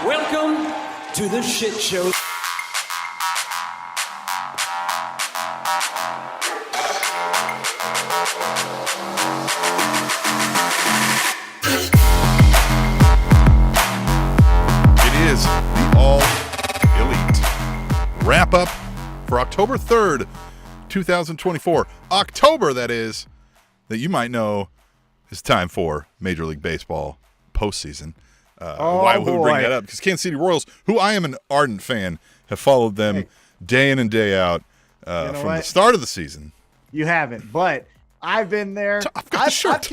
Welcome to the shit show. It is the All Elite Wrap-Up for October 3rd, 2024. October, that is, that you might know is time for Major League Baseball postseason. Why would we bring that up? Because Kansas City Royals, who I am an ardent fan, have followed them day in and day out from the start of the season. You haven't, but I've been there. I've got the shirt.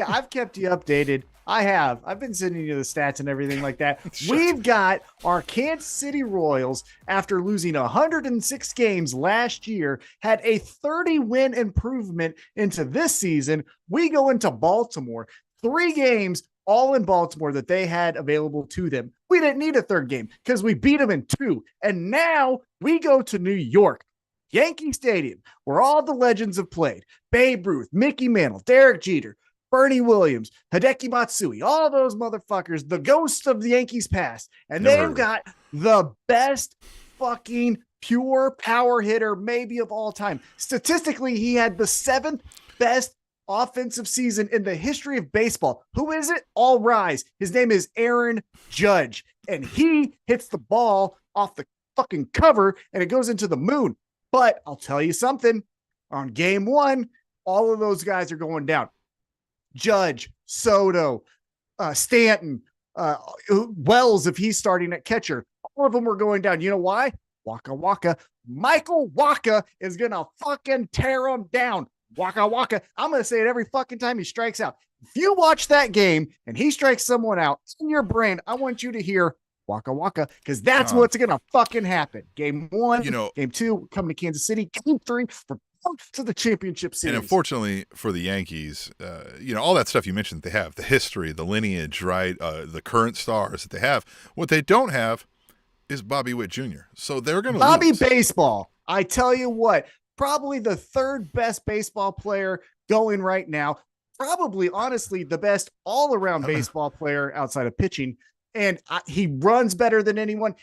I've kept you updated. I have. I've been sending you the stats and everything like that. We've got our Kansas City Royals, after losing 106 games last year, had a 30-win improvement into this season. We go into Baltimore, 3 games all in Baltimore that they had available to them. We didn't need a third game because we beat them in 2. And now we go to New York, Yankee Stadium, where all the legends have played. Babe Ruth, Mickey Mantle, Derek Jeter, Bernie Williams, Hideki Matsui, all those motherfuckers, the ghosts of the Yankees past. And they've got the best fucking pure power hitter maybe of all time. Statistically, he had the 7th best offensive season in the history of baseball. Who is it? All rise. His name is Aaron Judge. And he hits the ball off the fucking cover and it goes into the moon. But I'll tell you something. On game 1, all of those guys are going down. Judge, Soto, Stanton, Wells, if he's starting at catcher, all of them were going down. You know why? Waka Waka. Michael Waka is going to fucking tear them down. Waka Waka. I'm going to say it every fucking time he strikes out. If you watch that game and he strikes someone out, in your brain, I want you to hear Waka Waka, because that's what's going to fucking happen. Game 1, game 2, coming to Kansas City. Game 3 for to the championship series. And unfortunately for the Yankees, all that stuff you mentioned, they have the history, the lineage, right? The current stars that they have. What they don't have is Bobby Witt Jr. So they're going to lose. Bobby Baseball. I tell you what, probably the 3rd best baseball player going right now. Probably, honestly, the best all-around baseball player outside of pitching. And he runs better than anyone.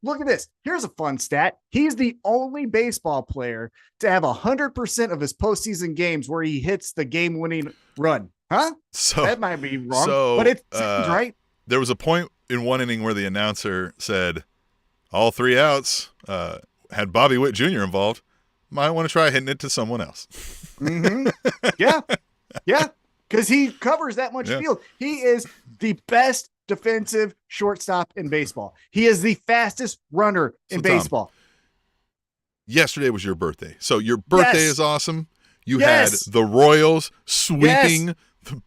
Look at this. Here's a fun stat. He's the only baseball player to have 100% of his postseason games where he hits the game-winning run. Huh? So that might be wrong, but it seems right. There was a point in one inning where the announcer said all 3 outs had Bobby Witt Jr. involved. Might want to try hitting it to someone else. Mm-hmm. Yeah. Because he covers that much field. He is the best defensive shortstop in baseball. He is the fastest runner in baseball. Yesterday was your birthday. So your birthday is awesome. You had the Royals sweeping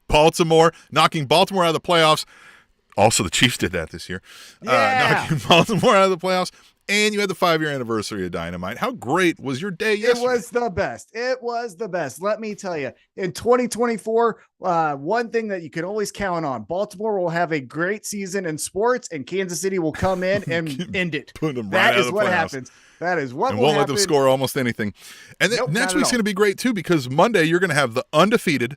Baltimore, knocking Baltimore out of the playoffs. Also, the Chiefs did that this year. Knocking Baltimore out of the playoffs. And you had the 5-year anniversary of Dynamite. How great was your day yesterday? It was the best. Let me tell you, in 2024, one thing that you can always count on, Baltimore will have a great season in sports, and Kansas City will come in and end it. Put them right out of the playoffs. Happens. That is what and will won't happen. Let them score almost anything. And then next week's going to be great, too, because Monday you're going to have the undefeated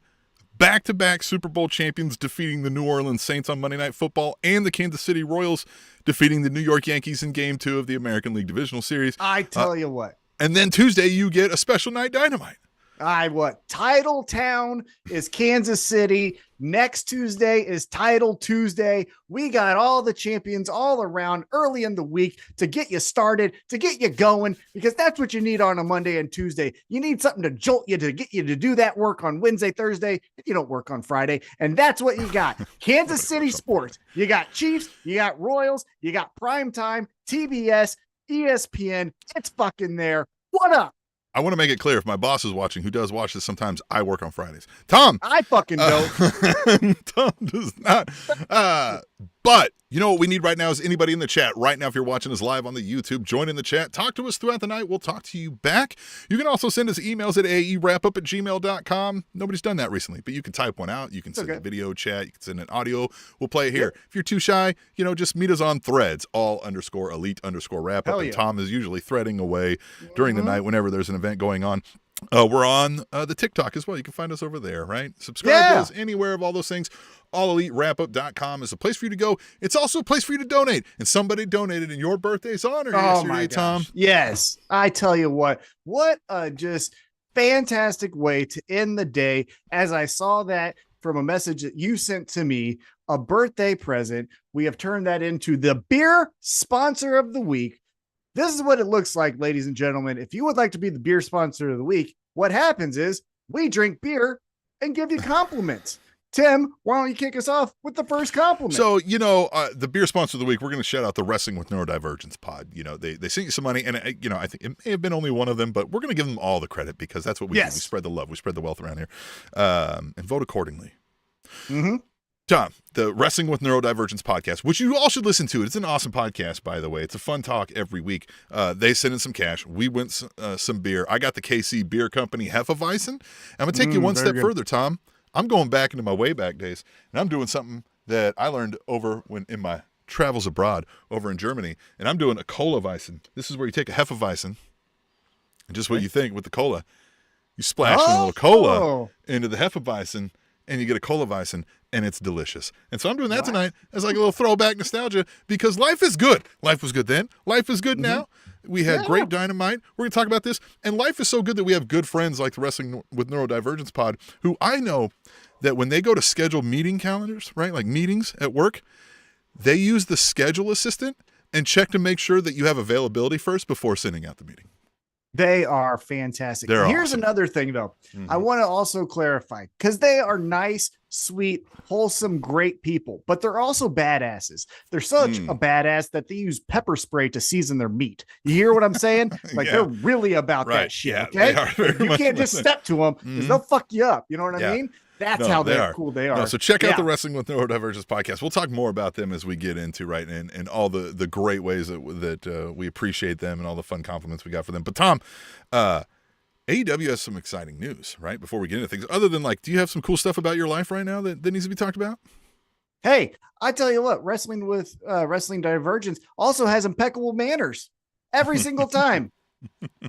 back-to-back Super Bowl champions defeating the New Orleans Saints on Monday Night Football, and the Kansas City Royals defeating the New York Yankees in Game 2 of the American League Divisional Series. I tell you what. And then Tuesday you get a special night Dynamite. Title Town is Kansas City. Next Tuesday is Title Tuesday. We got all the champions all around early in the week to get you started, to get you going, because that's what you need on a Monday and Tuesday. You need something to jolt you, to get you to do that work on Wednesday, Thursday. You don't work on Friday. And that's what you got. Kansas City sports. You got Chiefs, you got Royals, you got Primetime, TBS, ESPN. It's fucking there. What up? I want to make it clear, if my boss is watching, who does watch this sometimes, I work on Fridays. Tom. I fucking don't. Tom does not. But you know what we need right now is anybody in the chat. Right now, if you're watching us live on the YouTube, join in the chat. Talk to us throughout the night. We'll talk to you back. You can also send us emails at aewrapup@gmail.com. Nobody's done that recently, but you can type one out. You can send a video chat. You can send an audio. We'll play it here. If you're too shy, just meet us on Threads, all_elite_wrapup. And Tom is usually threading away during the night whenever there's an event going on. We're on the TikTok as well. You can find us over there, right? Subscribe to us anywhere of all those things. AllEliteWrapup.com is a place for you to go. It's also a place for you to donate. And somebody donated in your birthday's honor yesterday, Tom. Yes. I tell you what a just fantastic way to end the day. As I saw that from a message that you sent to me, a birthday present. We have turned that into the beer sponsor of the week. This is what it looks like, ladies and gentlemen. If you would like to be the beer sponsor of the week, what happens is we drink beer and give you compliments. Tim, why don't you kick us off with the first compliment? So, the beer sponsor of the week, we're going to shout out the Wrestling with Neurodivergence pod. They sent you some money, and, I think it may have been only one of them, but we're going to give them all the credit because that's what we do. We spread the love. We spread the wealth around here, and vote accordingly. Mm-hmm. Tom, the Wrestling with Neurodivergence podcast, which you all should listen to. It's an awesome podcast, by the way. It's a fun talk every week. They sent in some cash. We went some beer. I got the KC Beer Company Hefeweizen. I'm going to take you one step further, Tom. I'm going back into my way back days, and I'm doing something that I learned over in my travels abroad over in Germany, and I'm doing a Cola Weizen. This is where you take a Hefeweizen, and just what you think with the cola, you splash a little cola into the Hefeweizen, and you get a Cola Weizen, and it's delicious. And so I'm doing that tonight as like a little throwback nostalgia because life is good. Life was good then. Life is good now. We had great Dynamite. We're going to talk about this. And life is so good that we have good friends like the Wrestling with Neurodivergence pod who I know that when they go to schedule meeting calendars, right, like meetings at work, they use the schedule assistant and check to make sure that you have availability first before sending out the meeting. They are fantastic. Here's another thing, though. I want to also clarify because they are nice, sweet, wholesome, great people, but they're also badasses. They're such a badass that they use pepper spray to season their meat. You hear what I'm saying? Like they're really about that shit. Okay, you can't just step to them because they'll fuck you up. You know what I mean? That's how cool they are. No, so check out the Wrestling with Neurodivergence podcast. We'll talk more about them as we get into and all the great ways that we appreciate them and all the fun compliments we got for them. But Tom, AEW has some exciting news, right? Before we get into things, other than do you have some cool stuff about your life right now that needs to be talked about? Hey, I tell you what, Wrestling with Wrestling Divergence also has impeccable manners every single time.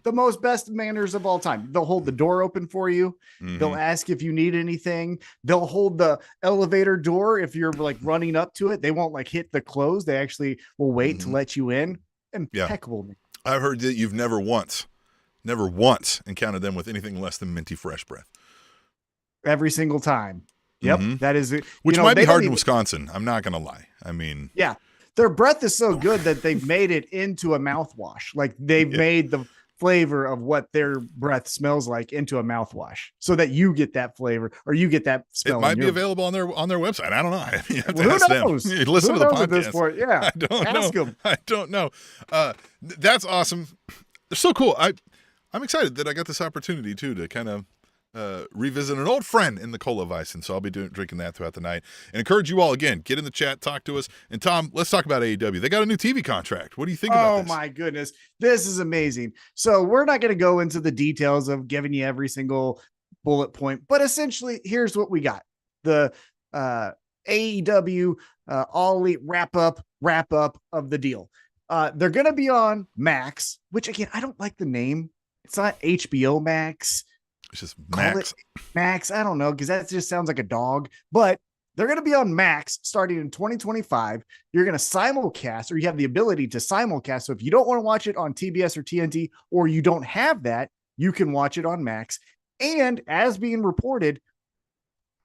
The most best manners of all time. They'll hold the door open for you. They'll ask if you need anything. They'll hold the elevator door if you're running up to it. They won't hit the close. They actually will wait to let you in. Impeccable. Yeah. I've heard that you've never once encountered them with anything less than minty fresh breath. Every single time. Yep. That is it. Which might be hard in Wisconsin. I'm not going to lie. I mean, yeah. Their breath is so good that they've made it into a mouthwash. They've made the flavor of what their breath smells like into a mouthwash so that you get that flavor or you get that smell. It might be available on their website. I don't know. I mean, you have to who ask knows? Them. You listen who to the knows podcast. At this point? Yeah. I don't know. That's awesome. They're so cool. I'm excited that I got this opportunity too to kind of revisit an old friend in the Cola Weizen. So I'll be drinking that throughout the night and encourage you all again, get in the chat, talk to us. And Tom, let's talk about AEW. They got a new TV contract. What do you think about this? Oh my goodness. This is amazing. So we're not going to go into the details of giving you every single bullet point, but essentially here's what we got. The AEW All Elite wrap up of the deal. They're going to be on Max, which again, I don't like the name. It's not HBO Max. It's just Max. Max. I don't know, because that just sounds like a dog, but they're going to be on Max starting in 2025. You're going to simulcast, or you have the ability to simulcast. So if you don't want to watch it on TBS or TNT, or you don't have that, you can watch it on Max. And as being reported,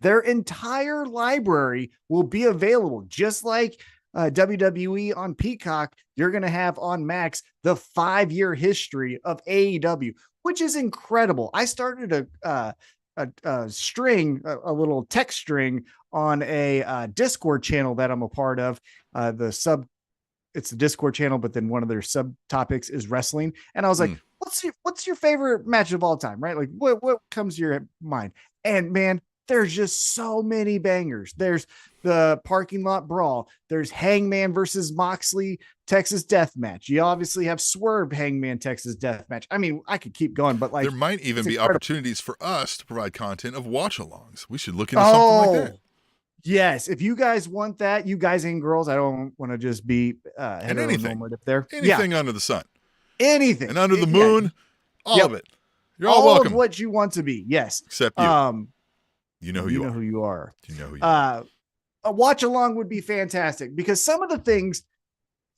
their entire library will be available, just like WWE on Peacock. You're going to have on Max the 5-year history of AEW, which is incredible. I started a string, a little text string on a Discord channel that I'm a part of. It's the Discord channel, but then one of their subtopics is wrestling. And I was like, what's your favorite match of all time? Right? Like what comes to your mind? And man, there's just so many bangers. There's the parking lot brawl. There's Hangman versus Moxley Texas Death Match. You obviously have Swerve Hangman Texas Death Match. I mean, I could keep going, but there might even be opportunities for us to provide content of watch-alongs. We should look into something like that. Yes, if you guys want that, you guys and girls, I don't want to just be anything up there. Anything under the sun. Anything. And under the moon, all of it. You're all welcome. of what you want to be. Yes. Except you. You know who you are. Who you are. You know who you are. A watch along would be fantastic because some of the things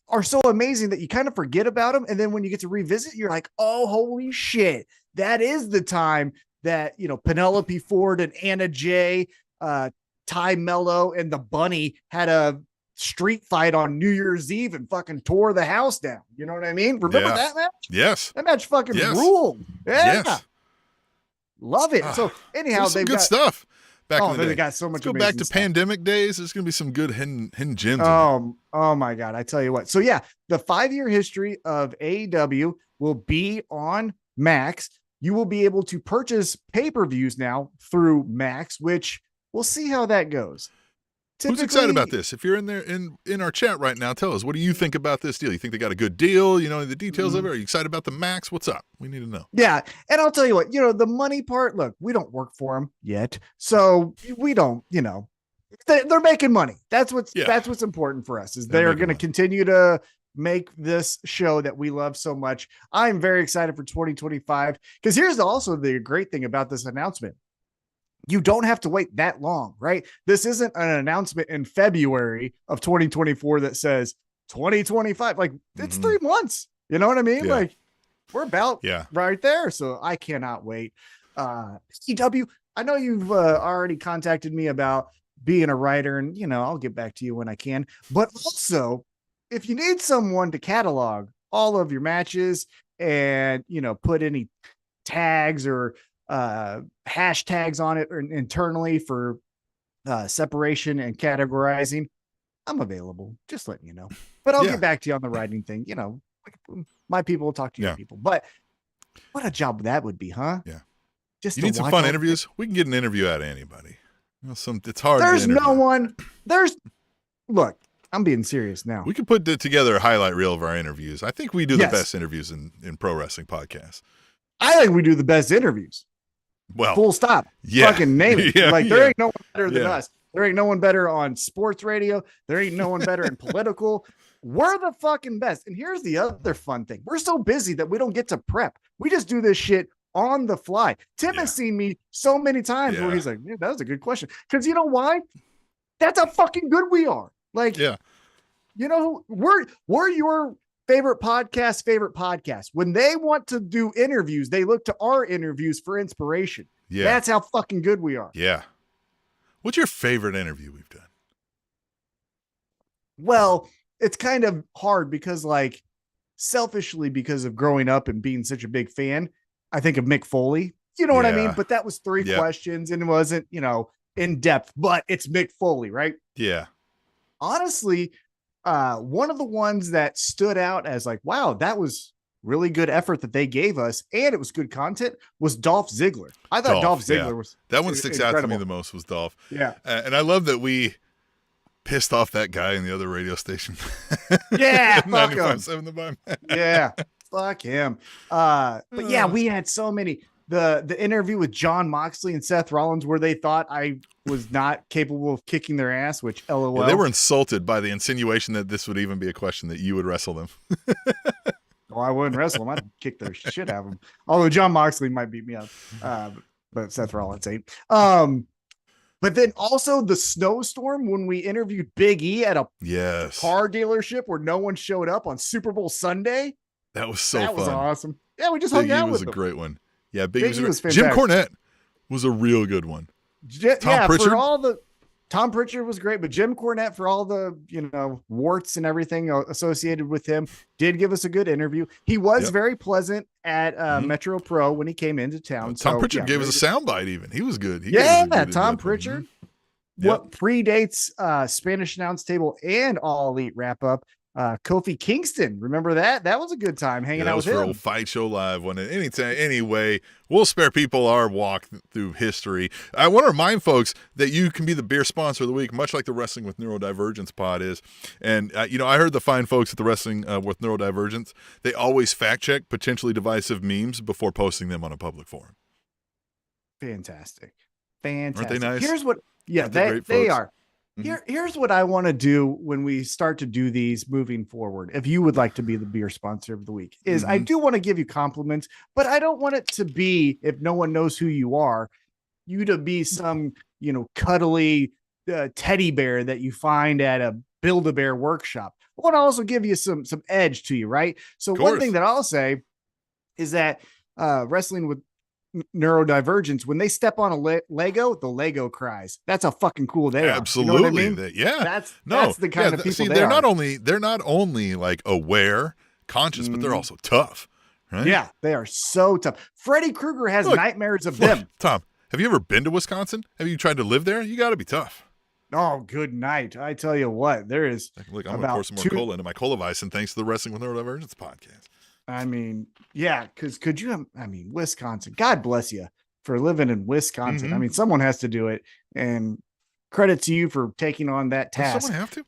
are so amazing that you kind of forget about them. And then when you get to revisit, you're like, oh, holy shit. That is the time that, Penelope Ford and Anna Jay, Ty Mello and the Bunny had a street fight on New Year's Eve and fucking tore the house down. You know what I mean? Remember that match? Yes. That match fucking ruled. Yeah. Yes. Love it. So anyhow, they've got stuff. Back in the day. They got so much. Let's go back to pandemic days. There's going to be some good hidden gems. Oh my God. I tell you what. So yeah, the 5-year history of AEW will be on Max. You will be able to purchase pay-per-views now through Max, which we'll see how that goes. Who's excited about this? If you're in there in our chat right now, tell us, what do you think about this deal? You think they got a good deal? You know, the details of it? Are you excited about the Max? What's up? We need to know. Yeah. And I'll tell you what, the money part, look, we don't work for them yet. So we don't, they're making money. That's what's important for us is they're going to continue to make this show that we love so much. I'm very excited for 2025 because here's also the great thing about this announcement. You don't have to wait that long, right? This isn't an announcement in February of 2024 that says 2025. Like it's 3 months. You know what I mean? Yeah. Like we're about right there. So I cannot wait. EW, I know you've already contacted me about being a writer and, I'll get back to you when I can. But also, if you need someone to catalog all of your matches and, put any tags or hashtags on it or internally for separation and categorizing, I'm available. Just letting you know. But I'll get back to you on the writing thing. My people will talk to your people. But what a job that would be, huh? Yeah. Just you need some fun interviews. We can get an interview out of anybody. It's hard. There's no one. Look, I'm being serious now. We can put together a highlight reel of our interviews. I think we do the best interviews in pro wrestling podcasts. I think we do the best interviews. Well, full stop. Yeah. Fucking name it. There ain't no one better than Yeah. us. There ain't no one better on sports radio. There ain't no one better in political. We're the fucking best. And here's the other fun thing. We're so busy that we don't get to prep. We just do this shit on the fly. Tim has seen me so many times where he's like, man, that was a good question. Because you know why? That's how fucking good we are. Like, we're your favorite podcast. When they want to do interviews, they look to our interviews for inspiration. Yeah. That's how fucking good we are. Yeah. What's your favorite interview we've done? Well, it's kind of hard because selfishly, because of growing up and being such a big fan, I think of Mick Foley. You know what I mean? But that was 3 questions and it wasn't, in depth, but it's Mick Foley, right? Yeah. Honestly, one of the ones that stood out as wow, that was really good effort that they gave us and it was good content was Dolph Ziggler. I thought Dolph Ziggler was that one sticks out to me the most was Dolph. Yeah. And I love that we pissed off that guy in the other radio station. Yeah. Fuck him. The Bum. Yeah. Fuck him. But yeah, we had so many. The interview with John Moxley and Seth Rollins where they thought I was not capable of kicking their ass, which LOL. Yeah, they were insulted by the insinuation that this would even be a question that you would wrestle them. Well, I wouldn't wrestle them. I'd kick their shit out of them. Although John Moxley might beat me up. But Seth Rollins ain't. But then also the snowstorm when we interviewed Big E at a car dealership where no one showed up on Super Bowl Sunday. That was so fun. That was awesome. Yeah, we just hung out with him. Big E was a great one. Yeah, Big E was fantastic. Jim Cornette was a real good one. Tom Pritchard? Tom Pritchard was great, but Jim Cornette, for all the, warts and everything associated with him, did give us a good interview. He was very pleasant at Metro Pro when he came into town. Tom Pritchard gave us a soundbite even. He was good. Tom Pritchard. What predates Spanish Announce Table and All Elite Wrap-Up. Kofi Kingston, remember that? That was a good time hanging out with him. That was for Old Fight Show Live. Anyway, we'll spare people our walk through history. I want to remind folks that you can be the beer sponsor of the week, much like the Wrestling with Neurodivergence pod is. And, I heard the fine folks at the Wrestling with Neurodivergence, they always fact-check potentially divisive memes before posting them on a public forum. Fantastic. Aren't they nice? Here's what, they are. Here's what I want to do when we start to do these moving forward. If you would like to be the beer sponsor of the week, is I do want to give you compliments, but I don't want it to be, if no one knows who you are, you to be some, cuddly teddy bear that you find at a Build-A-Bear workshop. I want to also give you some edge to you, right? So one thing that I'll say is that wrestling with neurodivergence, when they step on a Lego, the Lego cries. That's how fucking cool they are. Absolutely. You know what I mean? That's the kind of people they're not only like aware, conscious, but they're also tough. Right? Yeah, they are so tough. Freddy Krueger has nightmares of them. Tom, have you ever been to Wisconsin? Have you tried to live there? You got to be tough. Oh, good night. I tell you what, there is. Look, I'm going to pour some more cola into my Cola-Vicin thanks to the Wrestling with Neurodivergence podcast. I mean, yeah, because could you, Wisconsin, God bless you for living in Wisconsin. I mean, someone has to do it, and credit to you for taking on that task. Does someone have to?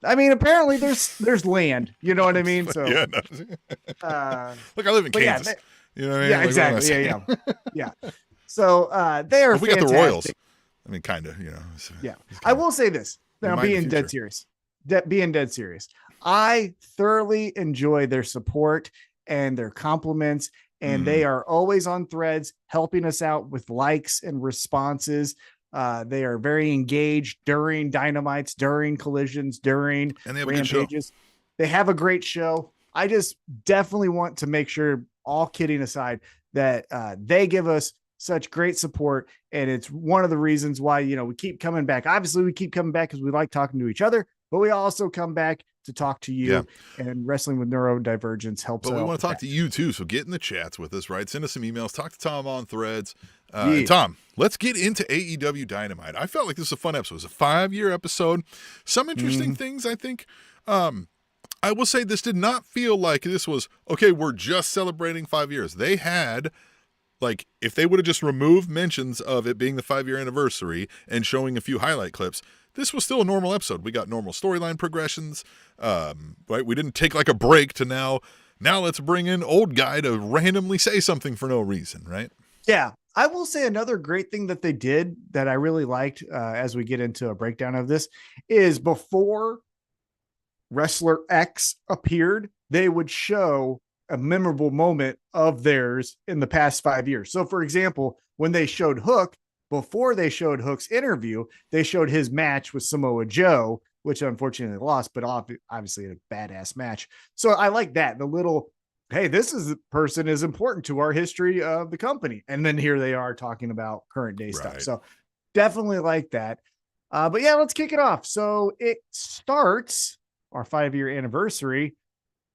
I mean, apparently there's land, you know what I mean? So yeah, no. Look, I live in Kansas. You know what I mean? Yeah, exactly. Yeah. So they are. We got the Royals. I mean, kind of, So yeah. I will say this. Now, being dead serious. Being dead serious. I thoroughly enjoy their support and their compliments, and they are always on threads helping us out with likes and responses. They are very engaged during Dynamites, during collisions, during rampages. They have a great show. I just definitely want to make sure, all kidding aside, that they give us such great support. And it's one of the reasons why, we keep coming back. Obviously, we keep coming back because we like talking to each other, but we also come back to talk to you, and Wrestling with Neurodivergence helps. But we want to talk to you too. So get in the chats with us, right? Send us some emails, talk to Tom on threads. And Tom, let's get into AEW Dynamite. I felt like this was a fun episode. It was a 5-year episode. Some interesting things, I think. I will say this did not feel like this was, okay, we're just celebrating 5 years. They had, like, if they would have just removed mentions of it being the 5-year anniversary and showing a few highlight clips, this was still a normal episode. We got normal storyline progressions, right? We didn't take like a break to now let's bring in old guy to randomly say something for no reason, right? Yeah. I will say another great thing that they did that I really liked as we get into a breakdown of this is before Wrestler X appeared, they would show a memorable moment of theirs in the past 5 years. So for example, when they showed Hook, before they showed Hook's interview, they showed his match with Samoa Joe, which unfortunately lost, but obviously a badass match. So I like that. The little, hey, this person is important to our history of the company. And then here they are talking about current day stuff. So definitely like that. But yeah, let's kick it off. So it starts our 5-year anniversary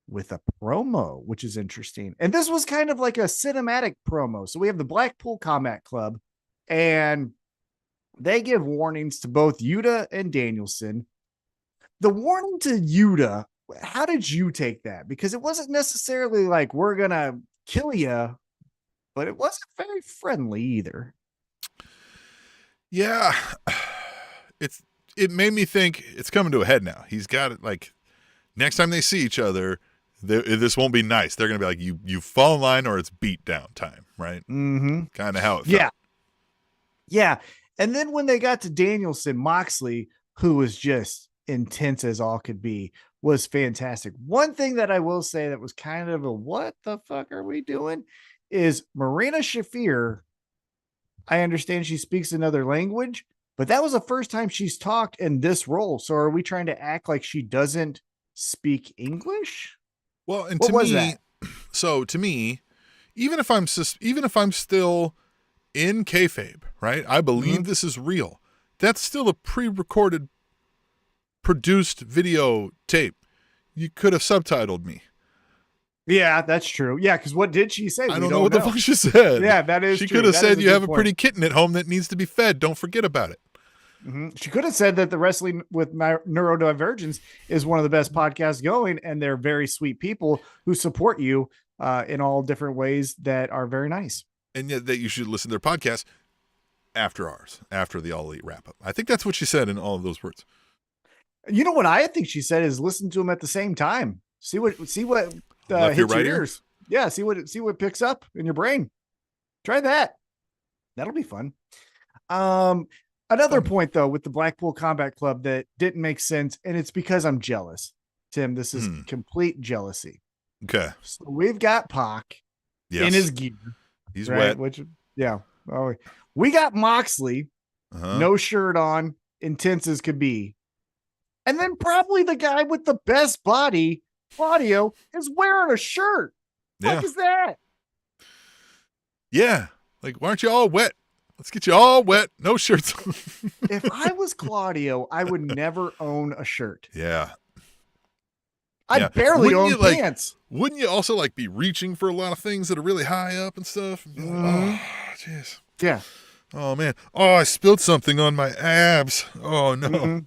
with a promo, which is interesting. And this was kind of like a cinematic promo. So we have the Blackpool Combat Club, and they give warnings to both Yuta and Danielson. The warning to Yuta, how did you take that? Because it wasn't necessarily like, we're going to kill you, but it wasn't very friendly either. Yeah. It made me think it's coming to a head now. He's got it, like, next time they see each other, this won't be nice. They're going to be like, you fall in line or it's beat down time, right? Mm-hmm. Kind of how it felt. Yeah. And then when they got to Danielson, Moxley, who was just intense as all could be, was fantastic. One thing that I will say that was kind of a what the fuck are we doing is Marina Shafir. I understand she speaks another language, but that was the first time she's talked in this role. So are we trying to act like she doesn't speak English? Well, and to me, even if I'm still in kayfabe, right? I believe this is real. That's still a pre-recorded, produced video tape. You could have subtitled me. Yeah, that's true. Yeah, because what did she say? I don't know what the fuck she said. Yeah, that is She true. could have said, you have a pretty kitten at home that needs to be fed. Don't forget about it. She could have said that the Wrestling with Neurodivergence is one of the best podcasts going, and they're very sweet people who support you in all different ways that are very nice. And yet that you should listen to their podcast after ours, after the All Elite Wrap-Up. I think that's what she said in all of those words. You know what I think she said is listen to them at the same time. See what hits your right ears. Yeah, see what picks up in your brain. Try that. That'll be fun. Another point, though, with the Blackpool Combat Club that didn't make sense, and it's because I'm jealous. Tim, this is complete jealousy. Okay. So we've got Pac in his gear. He's wet. We got Moxley, no shirt on, intense as could be. And then probably the guy with the best body, Claudio, is wearing a shirt. What is that? Yeah. Like, why aren't you all wet? Let's get you all wet. No shirts. If I was Claudio, I would never own a shirt. Yeah. I'd barely own pants. Wouldn't you also like be reaching for a lot of things that are really high up and stuff? And oh, jeez. Yeah. Oh, man. Oh, I spilled something on my abs. Oh, no.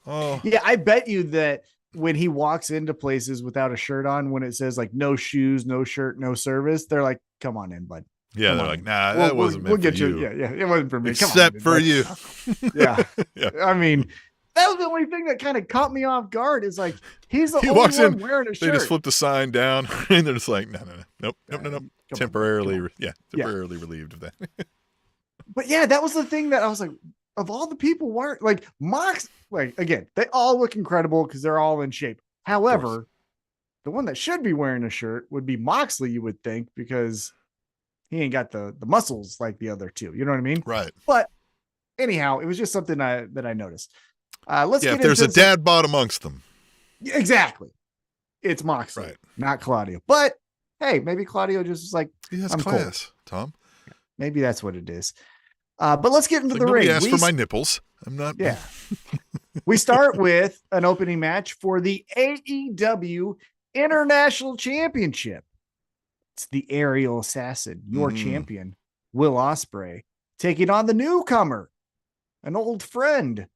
Oh. Yeah, I bet you that when he walks into places without a shirt on, when it says like no shoes, no shirt, no service, they're like, come on in, bud. Yeah, they're like, nah, that wasn't meant for you. Yeah, it wasn't for me. Except for you. Yeah. I mean, that was the only thing that kind of caught me off guard is like, he walks in wearing a shirt. They just flipped the sign down and they're just like, nope. Temporarily relieved of that. But yeah, that was the thing that I was like, of all the people weren't like Mox, like again, they all look incredible because they're all in shape. However, the one that should be wearing a shirt would be Moxley, you would think, because he ain't got the muscles like the other two. You know what I mean? Right. But anyhow, it was just something that I noticed. Let's get if there's a dad bod amongst them. Exactly. It's Moxley, not Claudio. But hey, maybe Claudio just is like, he has class, Tom. Maybe that's what it is. But let's get into the ring. Asked for my nipples. I'm not. Yeah. We start with an opening match for the AEW International Championship. It's the aerial assassin, your champion, Will Ospreay, taking on the newcomer, an old friend,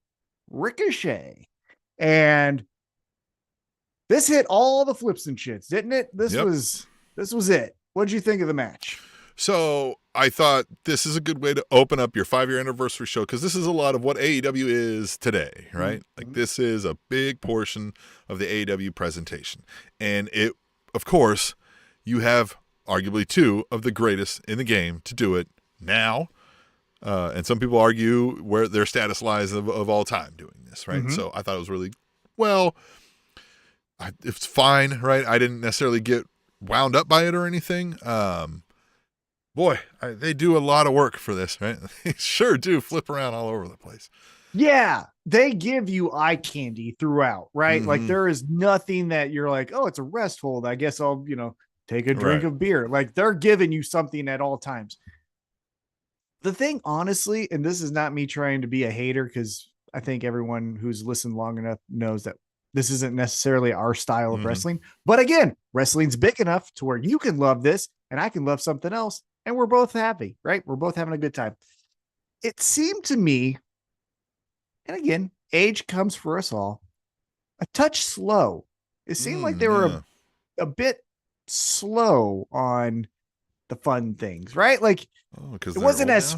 Ricochet. And this hit all the flips and shits, didn't it? This was it. What did you think of the match? So I thought this is a good way to open up your 5-year anniversary show, because this is a lot of what AEW is today, right? Like, this is a big portion of the AEW presentation. And it, of course, you have arguably two of the greatest in the game to do it now. And some people argue where their status lies of all time doing this, right? So I thought it was really, it's fine, right? I didn't necessarily get wound up by it or anything. They do a lot of work for this, right? They sure do flip around all over the place. Yeah, they give you eye candy throughout, right? Like, there is nothing that you're like, oh, it's a rest hold. I guess I'll, take a drink of beer. Like, they're giving you something at all times. The thing, honestly, and this is not me trying to be a hater, because I think everyone who's listened long enough knows that this isn't necessarily our style of wrestling. But again, wrestling's big enough to where you can love this and I can love something else. And we're both happy, right? We're both having a good time. It seemed to me, and again, age comes for us all, a touch slow. It seemed like they were a bit slow on the fun things, right? Like, it wasn't as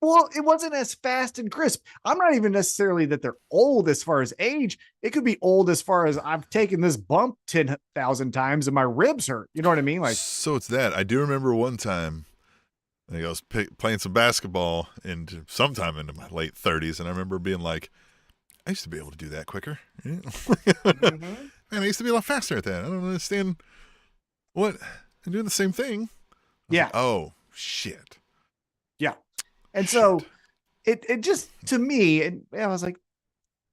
it wasn't as fast and crisp. I'm not even necessarily that they're old as far as age. It could be old as far as I've taken this bump 10,000 times and my ribs hurt. You know what I mean? Like, so it's that. I do remember one time, I was playing some basketball sometime into my late 30s, and I remember being like, I used to be able to do that quicker. Man, I used to be a lot faster at that. I don't understand what I'm doing the same thing. Yeah. Like, oh shit. Yeah. And so it just, to me, and I was like,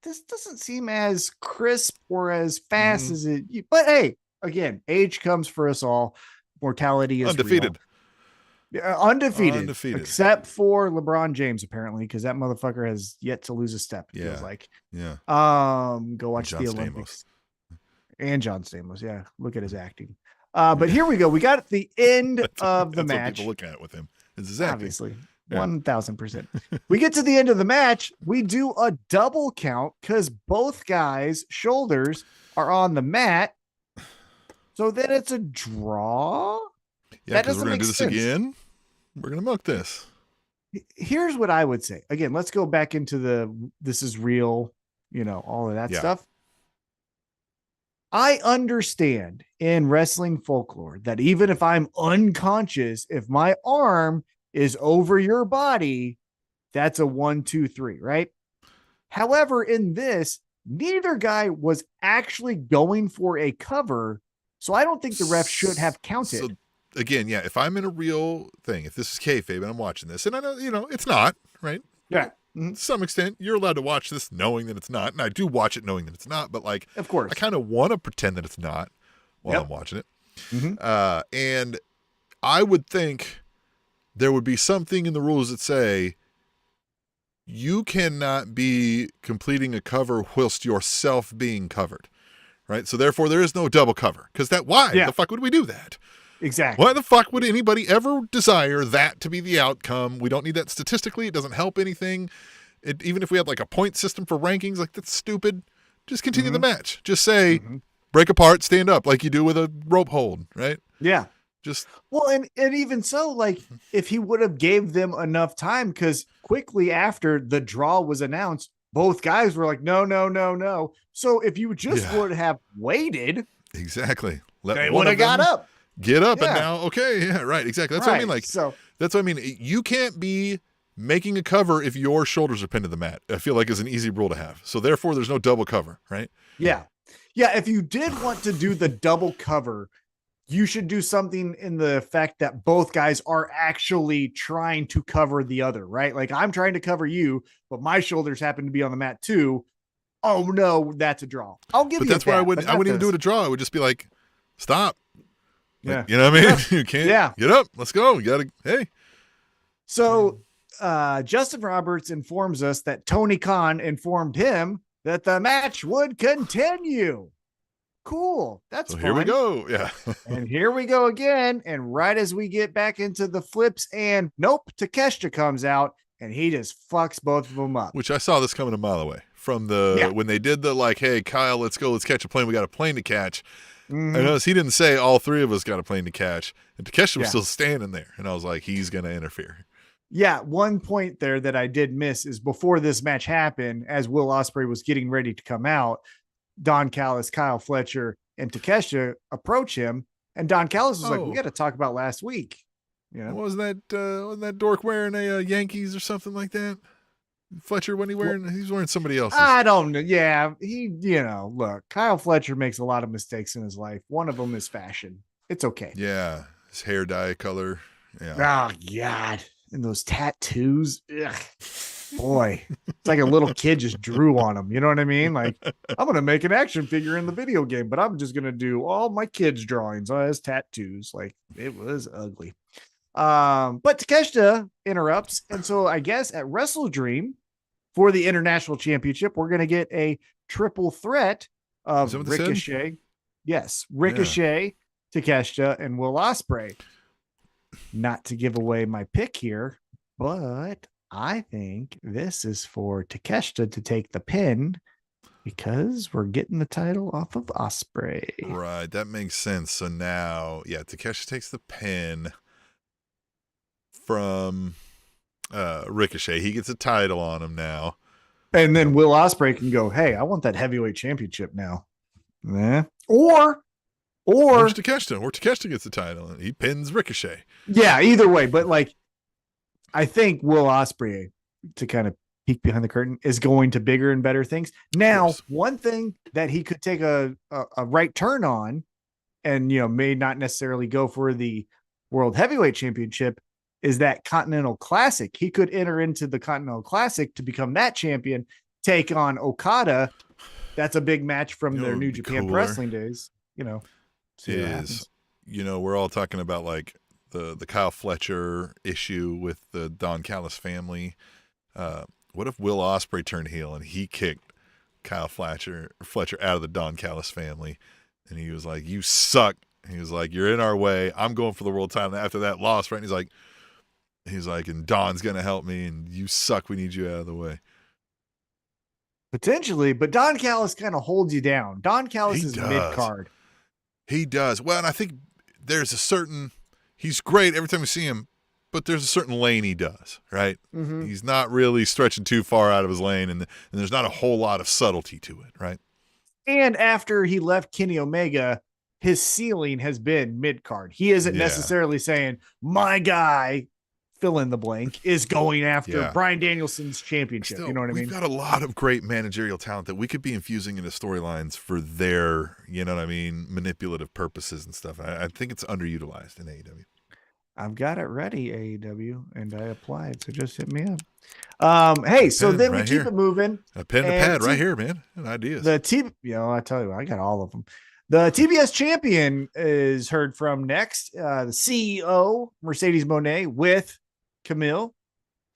this doesn't seem as crisp or as fast as it, but hey, again, age comes for us all. Mortality is undefeated. Real. Undefeated, except for LeBron James, apparently, because that motherfucker has yet to lose a step. It feels like. Yeah. Go watch the Olympics. And John Stamos. Yeah, look at his acting. But here we go. We got the end of the match. That's what people look at with him. It's his acting. Obviously, 1000%. We get to the end of the match. We do a double count because both guys' shoulders are on the mat. So then it's a draw. Yeah, because we're going to do this again. We're going to milk this. Here's what I would say. Again, let's go back into this is real, all of that stuff. I understand in wrestling folklore that even if I'm unconscious, if my arm is over your body, That's a 1, 2, 3, right? However, in this, neither guy was actually going for a cover. So I don't think the ref should have counted. So again, yeah, if I'm in a real thing, if this is kayfabe and I'm watching this, and I know, it's not, right? Yeah. To some extent, you're allowed to watch this knowing that it's not. And I do watch it knowing that it's not, but like, of course, I kind of want to pretend that it's not while I'm watching it. And I would think there would be something in the rules that say you cannot be completing a cover whilst yourself being covered, right? So therefore, there is no double cover. Because why the fuck would we do that? Exactly. Why the fuck would anybody ever desire that to be the outcome? We don't need that statistically. It doesn't help anything. Even if we had like a point system for rankings, like that's stupid. Just continue the match. Just say, break apart, stand up, like you do with a rope hold, right? Yeah. Well, and even so, like if he would have gave them enough time, because quickly after the draw was announced, both guys were like, no. So if you just would have waited, exactly, they would have got up. Get up and now, okay, yeah, right, exactly. That's what I mean. Like, so that's what I mean. You can't be making a cover if your shoulders are pinned to the mat. I feel like is an easy rule to have. So therefore, there's no double cover, right? Yeah. If you did want to do the double cover, you should do something in the effect that both guys are actually trying to cover the other, right? Like I'm trying to cover you, but my shoulders happen to be on the mat too. Oh no, that's a draw. I'll give you. But that's why I wouldn't even do it a draw. I would just be like, stop. Yeah. Like, you know what I mean? You can't get up. Let's go. You gotta, hey. So Justin Roberts informs us that Tony Khan informed him that the match would continue. Cool. That's fun. Here we go. Yeah. And here we go again. And right as we get back into the flips and nope, Takeshita comes out and he just fucks both of them up. Which I saw this coming a mile away from when they did the like, hey, Kyle, let's go. Let's catch a plane. We got a plane to catch. I noticed he didn't say all three of us got a plane to catch. And Takeshita was still standing there. And I was like, he's going to interfere. Yeah. One point there that I did miss is before this match happened, as Will Ospreay was getting ready to come out, Don Callis, Kyle Fletcher, and Takeshita approach him, and Don Callis was like, "We got to talk about last week." You know, wasn't that dork wearing a Yankees or something like that? Fletcher, when he's wearing somebody else's. I don't know. Yeah, look, Kyle Fletcher makes a lot of mistakes in his life. One of them is fashion. It's okay. Yeah, his hair dye color. Yeah. Oh God, and those tattoos. Ugh. Boy, it's like a little kid just drew on him. You know what I mean? Like, I'm going to make an action figure in the video game, but I'm just going to do all my kids' drawings as tattoos. Like, it was ugly. But Takeshita interrupts. And so I guess at Wrestle Dream for the International Championship, we're going to get a triple threat of Ricochet. Yes, Ricochet, Takeshita, and Will Ospreay. Not to give away my pick here, but I think this is for Takeshita to take the pin because we're getting the title off of Ospreay. Right. That makes sense. So now, Takeshita takes the pin from Ricochet. He gets a title on him now. And then Will Ospreay can go, hey, I want that heavyweight championship now. Or Takeshita gets the title and he pins Ricochet. Yeah, either way. But like, I think Will Ospreay, to kind of peek behind the curtain, is going to bigger and better things. Now, one thing that he could take a right turn on and, may not necessarily go for the World Heavyweight Championship is that Continental Classic. He could enter into the Continental Classic to become that champion, take on Okada. That's a big match from their New Japan Wrestling days, we're all talking about like the Kyle Fletcher issue with the Don Callis family. What if Will Ospreay turned heel and he kicked Kyle Fletcher out of the Don Callis family, and he was like, "You suck." He was like, "You're in our way. I'm going for the world title." And after that loss, right? And he's like, "And Don's gonna help me, and you suck. We need you out of the way." Potentially, but Don Callis kind of holds you down. Don Callis is mid card. He does. Well, and I think there's he's great every time we see him, but there's a certain lane he does, right? Mm-hmm. He's not really stretching too far out of his lane, and there's not a whole lot of subtlety to it, right? And after he left Kenny Omega, his ceiling has been mid-card. He isn't necessarily saying, my guy fill in the blank is going after Yeah. Bryan Danielson's championship. Still, You know what I mean? we've got a lot of great managerial talent that we could be infusing into storylines for their, you know what I mean, manipulative purposes and stuff. I think it's underutilized in AEW. I've got it ready, AEW, and I applied. So just hit me up. Hey, so then we keep it moving. A pen and a pad right here, man. And ideas. I tell you, I got all of them. The TBS champion is heard from next. The CEO, Mercedes Moné, with Camille.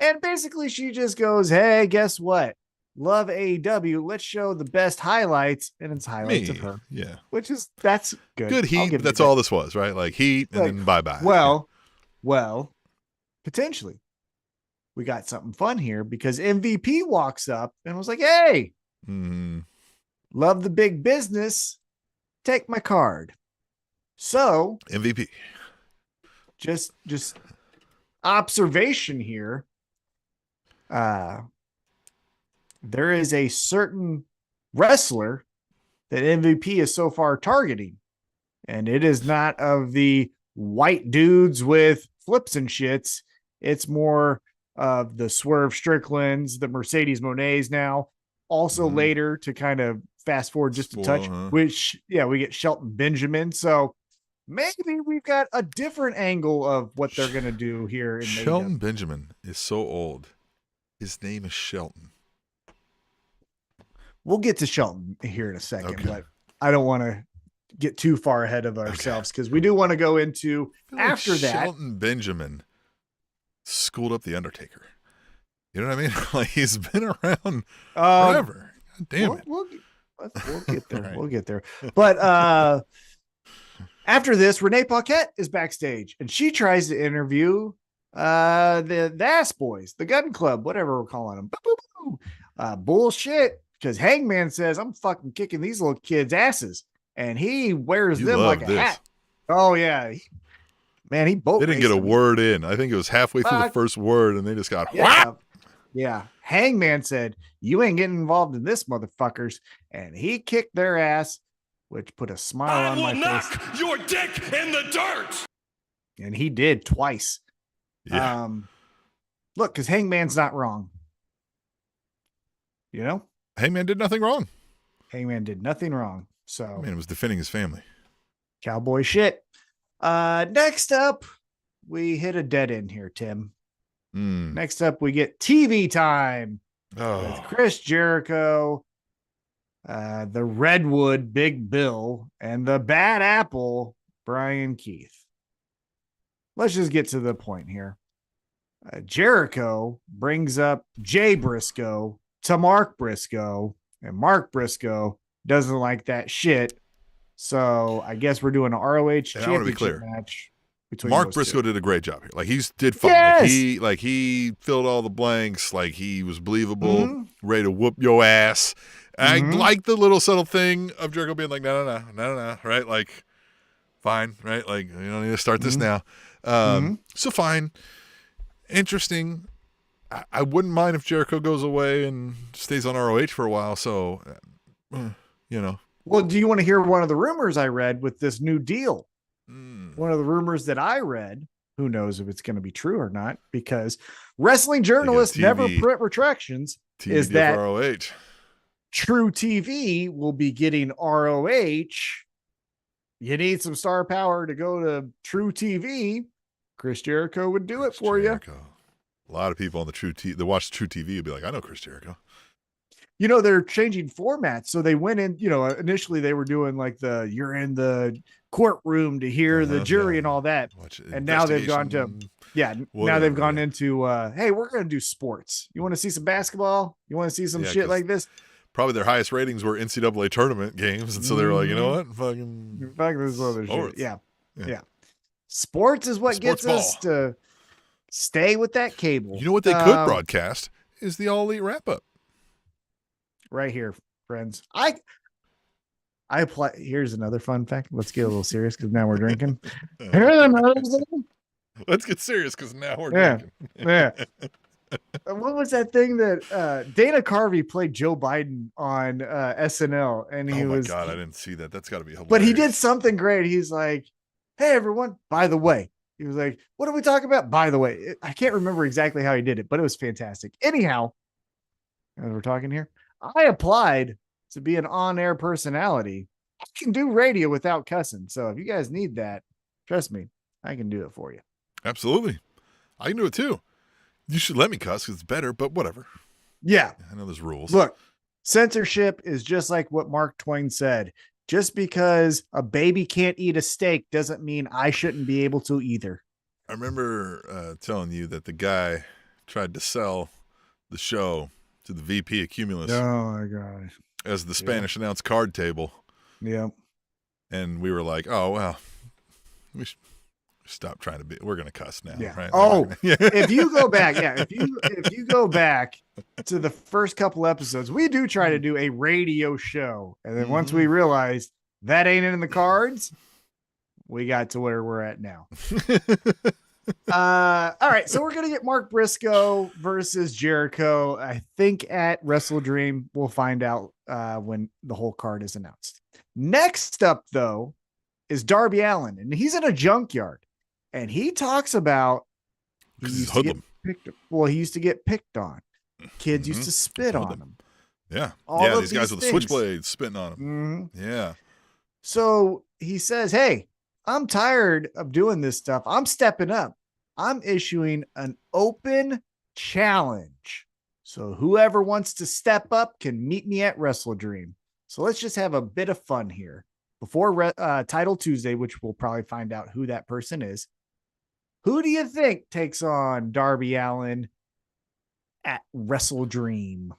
And basically she just goes, hey, guess what? Love AEW. Let's show the best highlights. And it's highlights of her. Yeah. That's good. Good heat, but that's all this was, right? Like heat and then bye-bye. Well, potentially. We got something fun here because MVP walks up and was like, hey, love the big business. Take my card. So MVP. Just observation here. There is a certain wrestler that MVP is so far targeting, and it is not of the white dudes with flips and shits. It's more of the Swerve Stricklands, the Mercedes Moné's now. Also later, to kind of fast forward just a touch, which we get Shelton Benjamin. So maybe we've got a different angle of what they're going to do here. Shelton Benjamin is so old. His name is Shelton. We'll get to Shelton here in a second, but I don't want to get too far ahead of ourselves because we do want to go into after that. Shelton Benjamin schooled up the Undertaker. You know what I mean? Like he's been around forever. God damn it. We'll get there. Right. We'll get there. But after this, Renee Paquette is backstage and she tries to interview the Ass Boys, the Gun Club, whatever we're calling them. Bullshit. Because Hangman says, I'm fucking kicking these little kids' asses. And he wears them like a hat. Oh, yeah. They didn't get a word in. I think it was halfway through the first word and they just got whap. Yeah. Hangman said, you ain't getting involved in this, motherfuckers. And he kicked their ass, which put a smile on my face. I will knock your dick in the dirt. And he did twice. Yeah. Look, because Hangman's not wrong. You know? Hangman did nothing wrong. So Hangman was defending his family. Cowboy shit. Next up, we hit a dead end here, Tim. Next up, we get TV time with Chris Jericho, the Redwood Big Bill, and the Bad Apple Brian Keith. Let's just get to the point here. Jericho brings up Jay Briscoe to Mark Briscoe, and Mark Briscoe doesn't like that shit. So I guess we're doing an ROH championship match. Mark Briscoe did a great job here. Like he did fine. Yes! Like he filled all the blanks. Like he was believable, ready to whoop your ass. I like the little subtle thing of Jericho being like, no, right? Like, fine, right? Like you don't need to start this now. So fine, interesting. I wouldn't mind if Jericho goes away and stays on ROH for a while. So, you know. Well, do you want to hear one of the rumors I read with this new deal? One of the rumors that I read, who knows if it's going to be true or not, because wrestling journalists never print retractions, is that ROH. True TV will be getting ROH. You need some star power to go to True TV. Chris Jericho would do it for you. A lot of people on the True TV that watch True TV would be like, I know Chris Jericho. You know, they're changing formats. So they went in, initially they were doing like you're in the courtroom to hear the jury and all that. And now they've gone to, now they've gone into, hey, we're going to do sports. You want to see some basketball? You want to see some shit like this? Probably their highest ratings were NCAA tournament games. And so they were like, you know what? Fucking this other shit. Yeah. Sports is what gets us to stay with that cable. You know what they could broadcast is the All Elite Wrap-Up. Right here, friends. I apply. Here's another fun fact. Let's get a little serious because now we're drinking. Let's get serious because now we're drinking. Yeah. What was that thing that Dana Carvey played Joe Biden on SNL? And he was. God, I didn't see that. That's got to be hilarious. But he did something great. He's like, hey, everyone, by the way, He was like, what are we talking about? By the way, I can't remember exactly how he did it, but it was fantastic. Anyhow, as we're talking here, I applied to be an on-air personality. I can do radio without cussing. So if you guys need that, trust me, I can do it for you. Absolutely. I can do it too. You should let me cuss because it's better, but whatever. Yeah. I know there's rules. Look, censorship is just like what Mark Twain said. Just because a baby can't eat a steak doesn't mean I shouldn't be able to either. I remember telling you that the guy tried to sell the show to the VP of Cumulus. Oh my gosh. As the Spanish announce card table. Yeah. And we were like, oh, well, we should stop trying to be, we're going to cuss now. Yeah. Right? Oh, if you go back, if you go back to the first couple episodes, we do try to do a radio show. And then once we realized that ain't in the cards, we got to where we're at now. All right. So we're going to get Mark Briscoe versus Jericho. I think at Wrestle Dream, we'll find out when the whole card is announced. Next up, though, is Darby Allin, and he's in a junkyard, and he talks about he used to get picked on. Kids used to spit on him. Yeah. All these guys with the switchblades spitting on him. Mm-hmm. Yeah. So he says, hey, I'm tired of doing this stuff. I'm stepping up. I'm issuing an open challenge. So whoever wants to step up can meet me at Wrestle Dream. So let's just have a bit of fun here. Before Title Tuesday, which we'll probably find out who that person is. Who do you think takes on Darby Allin at Wrestle Dream?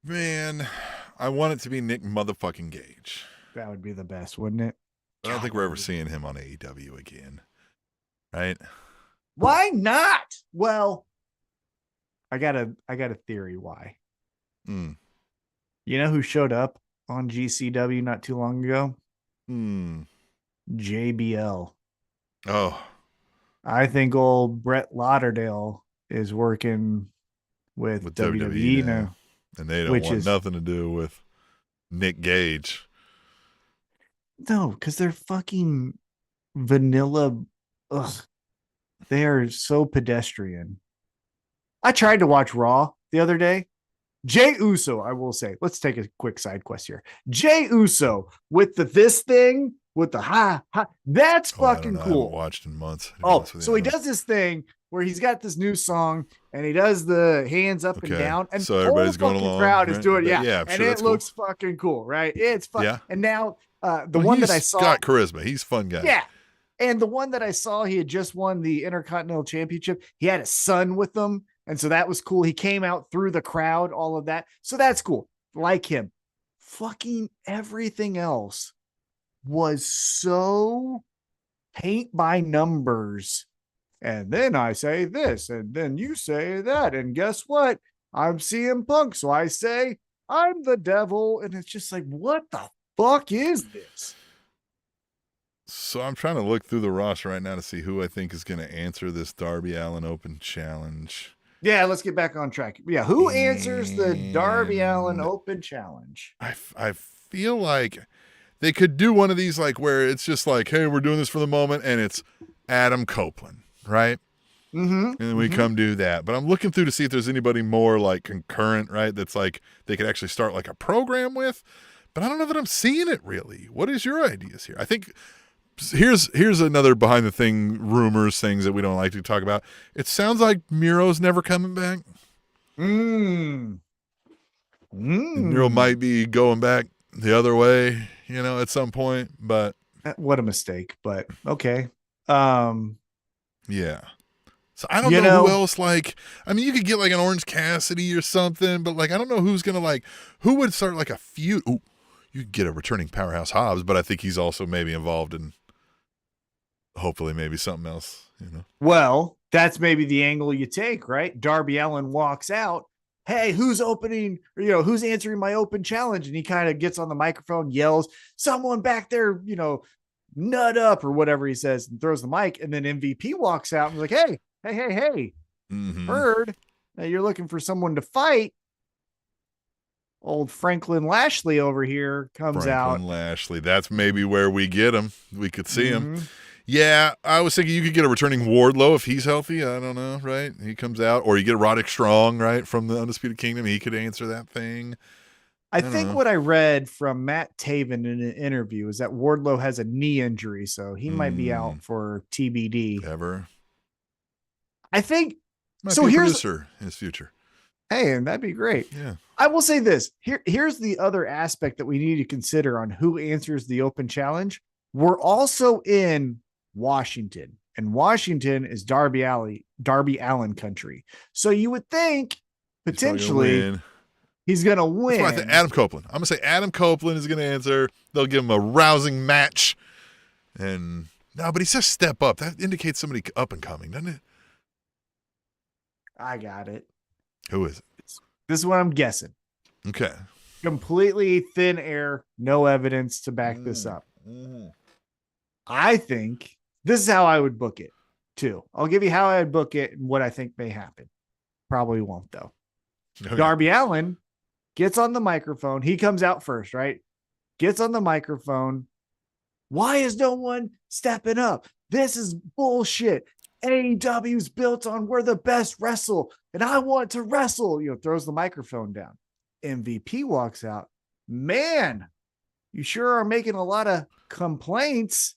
Man, I want it to be Nick motherfucking Gage. That would be the best, wouldn't it? I don't think we're ever seeing him on AEW again. Right? Why not? Well, I got a theory why. You know who showed up on GCW not too long ago? JBL. Oh. I think old Brett Lauderdale is working with WWE now. And they don't want nothing to do with Nick Gage. No, because they're fucking vanilla. Ugh. They are so pedestrian. I tried to watch Raw the other day. Jey Uso, I will say, let's take a quick side quest here. Jey Uso with this thing, with the that's fucking cool. I haven't watched in months. So he does this thing where he's got this new song and he does the hands up and down, and so everybody's going along. The crowd is doing yeah, and it looks fucking cool, right? It's fun. Yeah. And now the one that I saw, got charisma. He's a fun guy. Yeah. And the one that I saw, he had just won the Intercontinental Championship. He had a son with him. And so that was cool. He came out through the crowd, all of that. So that's cool. Like him. Fucking everything else was so paint by numbers. And then I say this, and then you say that. And guess what? I'm CM Punk. So I say, I'm the devil. And it's just like, what the fuck is this? So I'm trying to look through the roster right now to see who I think is going to answer this Darby Allin Open Challenge. Yeah, let's get back on track. Yeah, who answers the Darby Allin Open Challenge? I feel like they could do one of these like where it's just like, hey, we're doing this for the moment, and it's Adam Copeland, right? And then we come do that. But I'm looking through to see if there's anybody more like concurrent, right? That's like they could actually start like a program with. But I don't know that I'm seeing it really. What is your ideas here? I think here's another behind the thing rumors, things that we don't like to talk about. It sounds like Miro's never coming back. Miro might be going back the other way, at some point, but what a mistake, but okay. Yeah. So I don't know who else, like, I mean, you could get like an Orange Cassidy or something, but like, I don't know who's going to like, who would start like a feud. Ooh, you could get a returning Powerhouse Hobbs, but I think he's also maybe involved in hopefully maybe something else, Well, that's maybe the angle you take, right? Darby Allin walks out. Hey, who's opening, who's answering my open challenge? And he kind of gets on the microphone, yells, someone back there, nut up or whatever he says, and throws the mic. And then MVP walks out and is like, hey, heard that you're looking for someone to fight. Old Franklin Lashley over here comes out. Franklin Lashley. That's maybe where we get him. We could see him. Yeah, I was thinking you could get a returning Wardlow if he's healthy. I don't know, right? He comes out, or you get Roderick Strong, right, from the Undisputed Kingdom. He could answer that thing. I think what I read from Matt Taven in an interview is that Wardlow has a knee injury, so he might be out for TBD. Ever. I think. Might so be a here's producer in his future. Hey, and that'd be great. Yeah. I will say this. Here's the other aspect that we need to consider on who answers the open challenge. We're also in Washington, and Washington is Darby Allin country. So you would think potentially he's going to win. That's why I think Adam Copeland. I'm going to say Adam Copeland is going to answer. They'll give him a rousing match. And no, but he says step up. That indicates somebody up and coming, doesn't it? I got it. Who is it? This is what I'm guessing. Okay. Completely thin air, no evidence to back this up. I think this is how I would book it too. I'll give you how I would book it and what I think may happen. Probably won't though. Okay. Darby Allin gets on the microphone. He comes out first, right? Gets on the microphone. Why is no one stepping up? This is bullshit. AEW's built on we're the best wrestle, and I want to wrestle. Throws the microphone down. MVP walks out. Man, you sure are making a lot of complaints.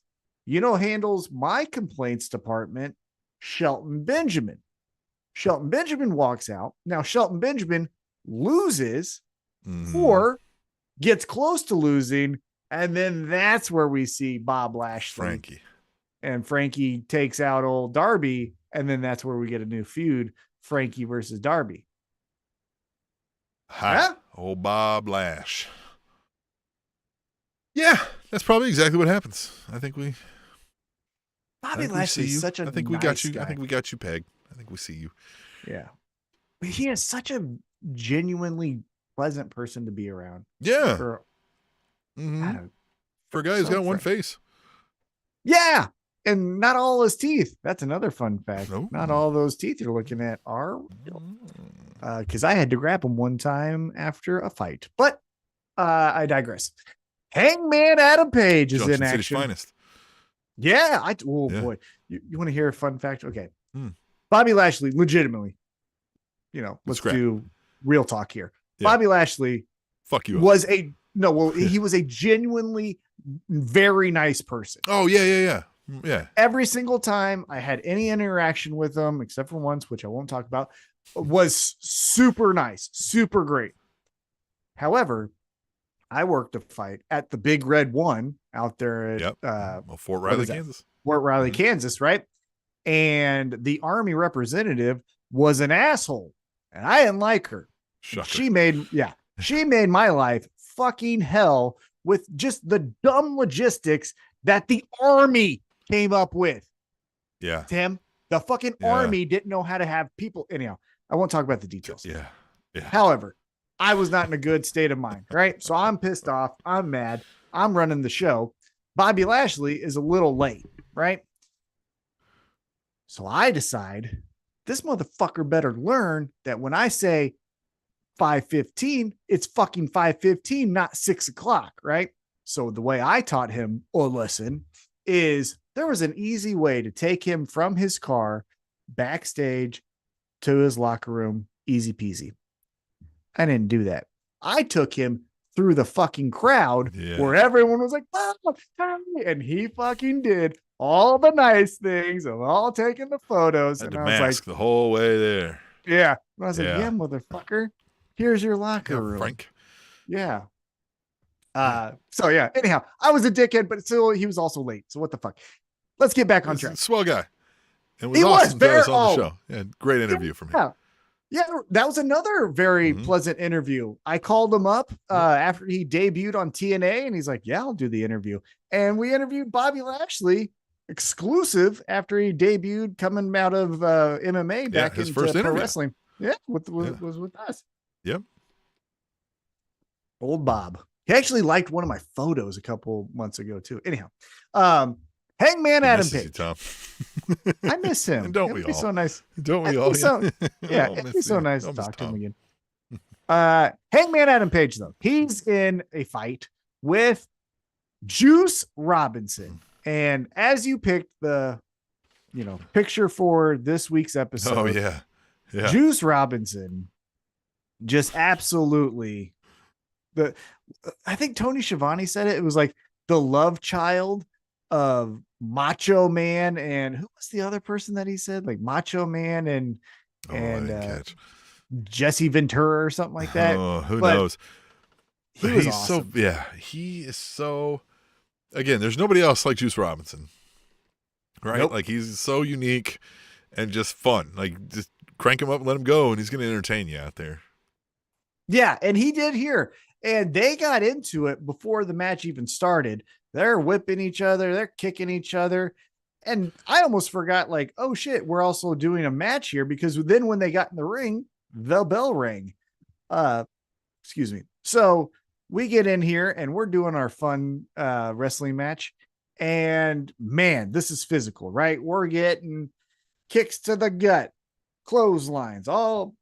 Handles my complaints department, Shelton Benjamin. Shelton Benjamin walks out. Now, Shelton Benjamin loses or gets close to losing, and then that's where we see Bob Lashley. Frankie takes out old Darby, and then that's where we get a new feud, Frankie versus Darby. Old Bob Lash. Yeah, that's probably exactly what happens. Bobby Lashley's such a I think we got you. Guy. I think we got you pegged. I think we see you. Yeah. But he is such a genuinely pleasant person to be around. Yeah. For a guy who's got one face. Yeah. And not all his teeth. That's another fun fact. Not all those teeth you're looking at are real. Because I had to grab them one time after a fight. But I digress. Hangman Adam Page is in action. Finest. Yeah. Boy. You want to hear a fun fact? Okay. Bobby Lashley, legitimately, let's do real talk here. Yeah. Bobby Lashley was he was a genuinely very nice person. Oh, yeah. Yeah. Every single time I had any interaction with him, except for once, which I won't talk about, was super nice, super great. However, I worked a fight at the Big Red One out there at Fort Riley, Kansas. Fort Riley, Kansas, right? And the Army representative was an asshole, and I didn't like her. Shocker. She made my life fucking hell with just the dumb logistics that the Army came up with. Yeah. Tim, the fucking Army didn't know how to have people. Anyhow, I won't talk about the details. Yeah. However, I was not in a good state of mind, right? So I'm pissed off. I'm mad. I'm running the show. Bobby Lashley is a little late, right? So I decide this motherfucker better learn that when I say 5:15, it's fucking 5:15, not 6 o'clock, right? So the way I taught him a lesson is there was an easy way to take him from his car backstage to his locker room. Easy peasy. I didn't do that. I took him through the fucking crowd where everyone was like, oh, and he fucking did all the nice things of all taking the photos. Had and to I was mask like, the whole way there. Yeah. And I was like, yeah, motherfucker. Here's your locker room. Frank. Yeah. So yeah, anyhow, I was a dickhead, but still he was also late. So what the fuck? Let's get back on track. Swell guy. And he was very on the show. Yeah, great interview from him. Yeah, that was another very pleasant interview. I called him up after he debuted on TNA, and he's like, yeah, I'll do the interview. And we interviewed Bobby Lashley exclusive after he debuted coming out of MMA back into pro wrestling. Yeah, was with us. Yep. Old Bob. He actually liked one of my photos a couple months ago too. Anyhow, Hangman Adam Page. Tom. I miss him. And don't it'd we be all? So nice. Don't we all? Yeah, it'd be so nice to talk to him again. Hangman Adam Page, though, he's in a fight with Juice Robinson. And as you picked the, picture for this week's episode, Oh yeah. Juice Robinson just absolutely I think Tony Schiavone said it. It was like the love child of Macho Man, and who was the other person that he said? Like Macho Man and I didn't catch. Jesse Ventura or something like that. Oh, who But knows? He's awesome. He is so. Again, there's nobody else like Juice Robinson, right? Nope. Like he's so unique and just fun. Like just crank him up and let him go, and he's going to entertain you out there. Yeah, and he did here. And they got into it before the match even started. They're whipping each other, they're kicking each other. And I almost forgot, like, oh shit, we're also doing a match here, because then when they got in the ring, the bell rang. Excuse me. So we get in here and we're doing our fun wrestling match. And man, this is physical, right? We're getting kicks to the gut, clotheslines, all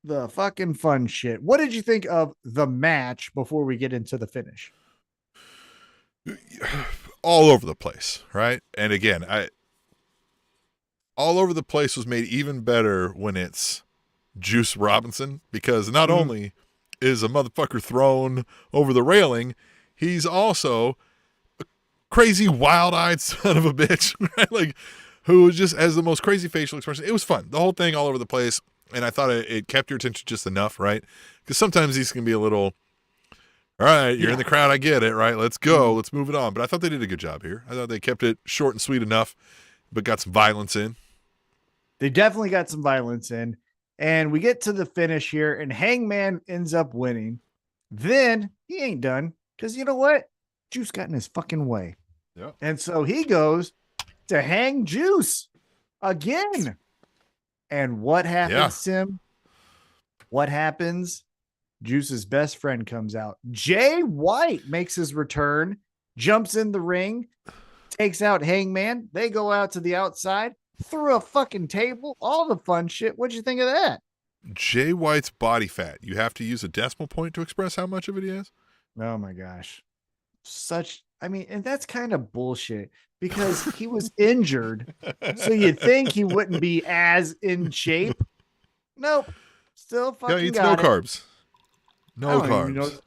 the fucking fun shit. What did you think of the match before we get into the finish? All over the place, right? And again, all over the place was made even better when it's Juice Robinson, because not only is a motherfucker thrown over the railing, he's also a crazy wild-eyed son of a bitch, right? Like, who just has the most crazy facial expression. It was fun. The whole thing all over the place. And I thought it kept your attention just enough, right? Because sometimes these can be a little, all right, you're in the crowd, I get it, right? Let's go, let's move it on. But I thought they did a good job here. I thought they kept it short and sweet enough, but got some violence in. They definitely got some violence in. And we get to the finish here, and Hangman ends up winning. Then he ain't done, because you know what? Juice got in his fucking way. Yeah. And so he goes to hang Juice again. And what happens, Tim? What happens? Juice's best friend comes out. Jay White makes his return, jumps in the ring, takes out Hangman. They go out to the outside, through a fucking table, all the fun shit. What'd you think of that? Jay White's body fat. You have to use a decimal point to express how much of it he has? Oh my gosh. And that's kind of bullshit, because he was injured. So you'd think he wouldn't be as in shape. Nope. Still fucking he eats got no it. carbs. No carbs.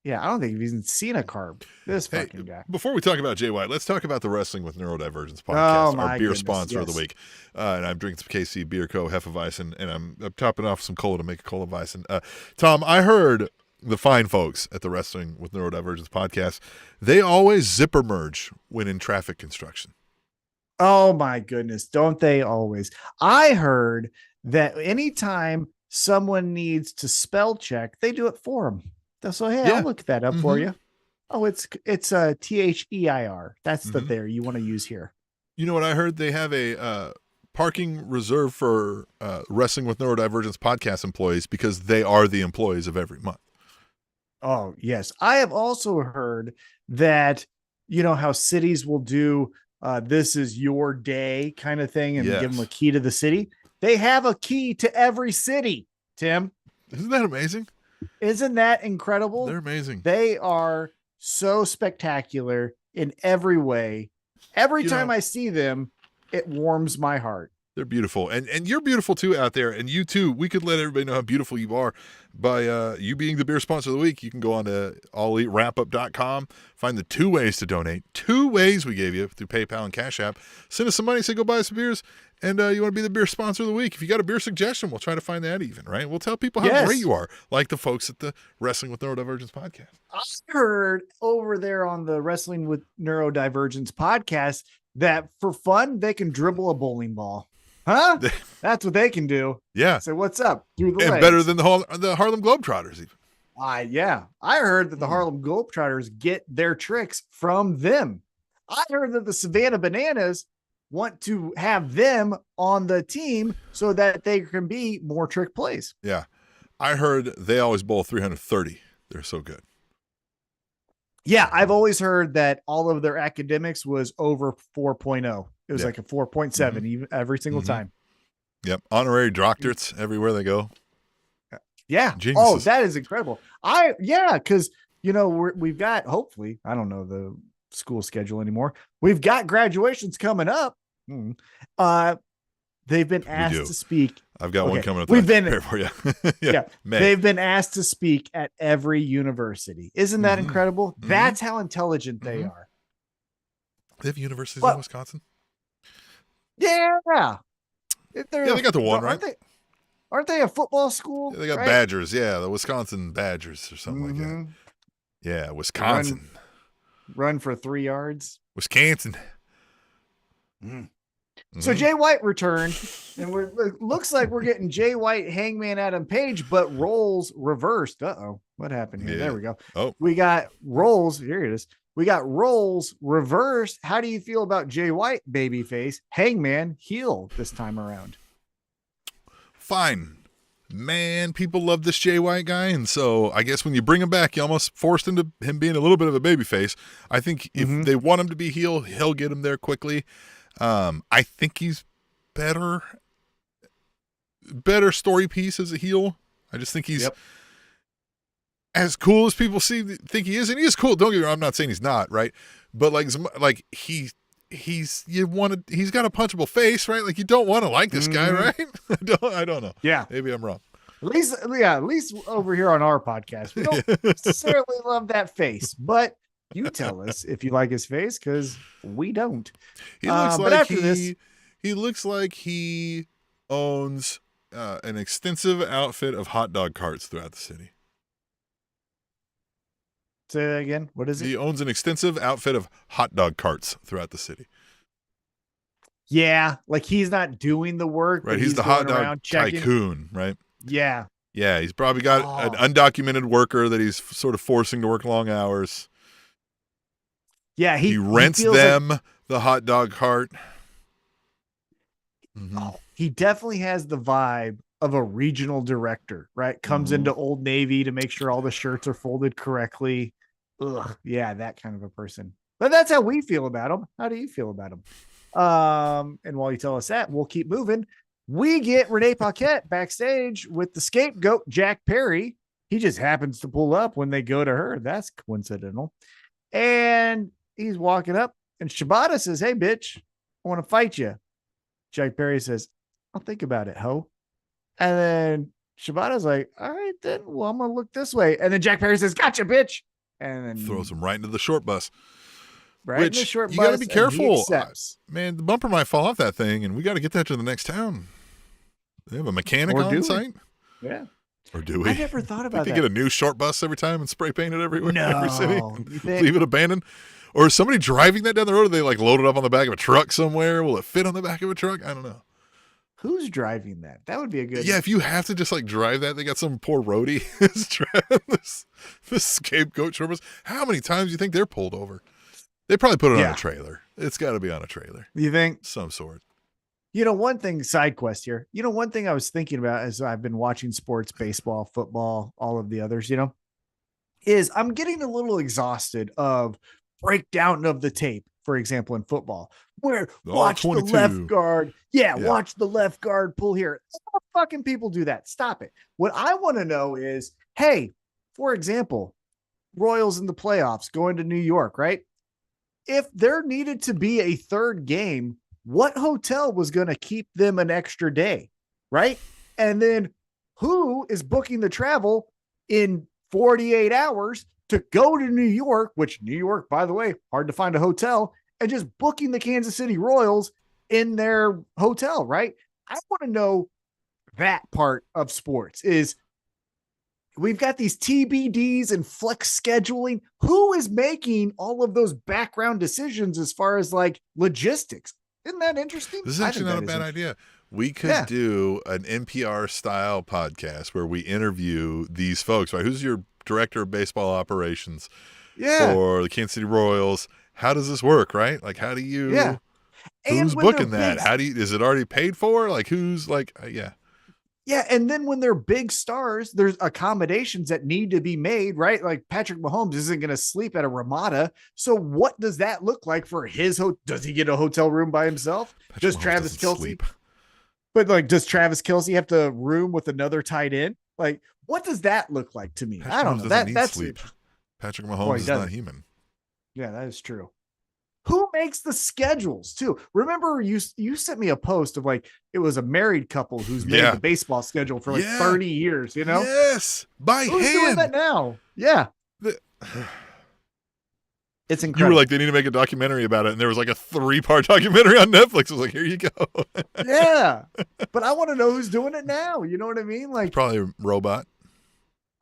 I don't think he's even seen a carb. This fucking guy. Before we talk about Jay White, let's talk about the Wrestling with Neurodivergence podcast, our beer goodness, sponsor of yes. the week. And I'm drinking some KC Beer Co. Hefeweizen, and I'm topping off some cola to make a cola Weizen. Tom, I heard the fine folks at the Wrestling with Neurodivergence podcast, they always zipper merge when in traffic construction. Oh my goodness. Don't they always? I heard that anytime someone needs to spell check, they do it for them. So, hey, I'll look that up for you. Oh, it's a THEIR. That's the there you want to use here. You know what I heard? They have a parking reserved for Wrestling with Neurodivergence podcast employees, because they are the employees of every month. Oh, yes. I have also heard that, you know, how cities will do this is your day kind of thing, and give them a key to the city. They have a key to every city, Tim. Isn't that amazing? Isn't that incredible? They're amazing. They are so spectacular in every way. Every time I see them, it warms my heart. They're beautiful. And you're beautiful too out there. And you too. We could let everybody know how beautiful you are by you being the beer sponsor of the week. You can go on to alleatewrapup.com, find the 2 ways to donate. 2 ways we gave you through PayPal and Cash App. Send us some money, say go buy some beers, and you want to be the beer sponsor of the week. If you got a beer suggestion, we'll try to find that even, right? We'll tell people how great you are, like the folks at the Wrestling with Neurodivergence podcast. I heard over there on the Wrestling with Neurodivergence podcast that for fun, they can dribble a bowling ball. Huh? That's what they can do. Yeah. So what's up? Through the and legs. better than the Harlem Globetrotters even. Yeah. I heard that the Harlem Globetrotters get their tricks from them. I heard that the Savannah Bananas want to have them on the team so that they can be more trick plays. Yeah. I heard they always bowl 330. They're so good. Yeah. I've always heard that all of their academics was over 4.0. It was like a 4.7 even every single time. Yep. Honorary doctorates everywhere they go. Yeah. Geniuses. Oh, that is incredible. Because, you know, we've got, hopefully, I don't know school schedule anymore. We've got graduations coming up. They've been asked to speak. I've got one coming up. We've been prepared for you. yeah. They've been asked to speak at every university. Isn't that incredible? That's how intelligent they are. They have universities in Wisconsin. Yeah. They got the one, right? Aren't they a football school? Yeah, they got Badgers. Yeah, the Wisconsin Badgers or something like that. Yeah, Wisconsin. Run for 3 yards. Wisconsin. So Jay White returned, and it looks like we're getting Jay White, Hangman Adam Page, but roles reversed. What happened here? Yeah. There we go. Oh, we got roles. Here it is. We got roles reversed. How do you feel about Jay White, babyface, Hangman, heel this time around? Fine. Man, people love this Jay White guy, and so I guess when you bring him back, you almost forced him being a little bit of a babyface. I think if they want him to be heel, he'll get him there quickly. I think he's better story piece as a heel. I just think he's as cool as people think he is, and he is cool. Don't get me wrong, I'm not saying he's not, right? But he's got a punchable face, right? Like you don't want to like this guy, right? I don't know. Yeah, maybe I'm wrong. At least over here on our podcast, we don't necessarily love that face, but you tell us if you like his face, because we don't. He looks he looks like he owns an extensive outfit of hot dog carts throughout the city. Say that again. What is it? He owns an extensive outfit of hot dog carts throughout the city. Yeah, like he's not doing the work. Right, he's the hot dog tycoon, right? Yeah. Yeah, he's probably got an undocumented worker that he's sort of forcing to work long hours. Yeah, he rents them the hot dog cart. He definitely has the vibe of a regional director, right? Comes into Old Navy to make sure all the shirts are folded correctly. Yeah, that kind of a person. But that's how we feel about him. How do you feel about him? And while you tell us that, we'll keep moving. We get Renee Paquette backstage with the scapegoat, Jack Perry. He just happens to pull up when they go to her. That's coincidental. And he's walking up, and Shibata says, "Hey, bitch, I want to fight you." Jack Perry says, "I'll think about it, ho." And then Shibata's like, "All right, then. Well, I'm going to look this way." And then Jack Perry says, "Gotcha, bitch." And then throws him right into the short bus. Right in the short bus. You got to be careful. Man, the bumper might fall off that thing, and we got to get that to the next town. They have a mechanic on site? Yeah. Or do we? I never thought about that. They get a new short bus every time and spray paint it everywhere, every city. Think... Leave it abandoned. Or is somebody driving that down the road? Or they load it up on the back of a truck somewhere? Will it fit on the back of a truck? I don't know. Who's driving that? That would be a good. Yeah, if you have to just drive that, they got some poor roadie this scapegoat short bus. How many times do you think they're pulled over? They probably put it on a trailer. It's got to be on a trailer. You think? Some sort. One thing, side quest here. One thing I was thinking about as I've been watching sports, baseball, football, all of the others, is I'm getting a little exhausted of breakdown of the tape, for example, in football, where watch the left guard. Yeah, watch the left guard pull here. How fucking people do that? Stop it. What I want to know is, hey, for example, Royals in the playoffs going to New York, right? If there needed to be a third game, what hotel was going to keep them an extra day, right? And then who is booking the travel in 48 hours to go to New York, which New York, by the way, hard to find a hotel, and just booking the Kansas City Royals in their hotel, right? I want to know that part of sports is we've got these TBDs and flex scheduling. Who is making all of those background decisions as far as logistics? Isn't that interesting? This is actually not a bad idea. We could do an NPR style podcast where we interview these folks, right? Who's your director of baseball operations for the Kansas City Royals? How does this work, right? How do you, who's booking that? Is it already paid for? Who's Yeah, and then when they're big stars, there's accommodations that need to be made, right? Like Patrick Mahomes isn't going to sleep at a Ramada. So what does that look like for his does he get a hotel room by himself? Does Travis Kelce? But does Travis Kelce have to room with another tight end? What does that look like to me? I don't know. That's sleep. Patrick Mahomes is not human. Yeah, that is true. makes the schedules too. Remember, you sent me a post of like it was a married couple who's made the baseball schedule for like 30 years. You know, yes, by who's hand. doing that now? Yeah, it's incredible. You were like, they need to make a documentary about it, and there was like a 3-part documentary on Netflix. I was like, here you go. Yeah, but I want to know who's doing it now. You know what I mean? Like, probably a robot.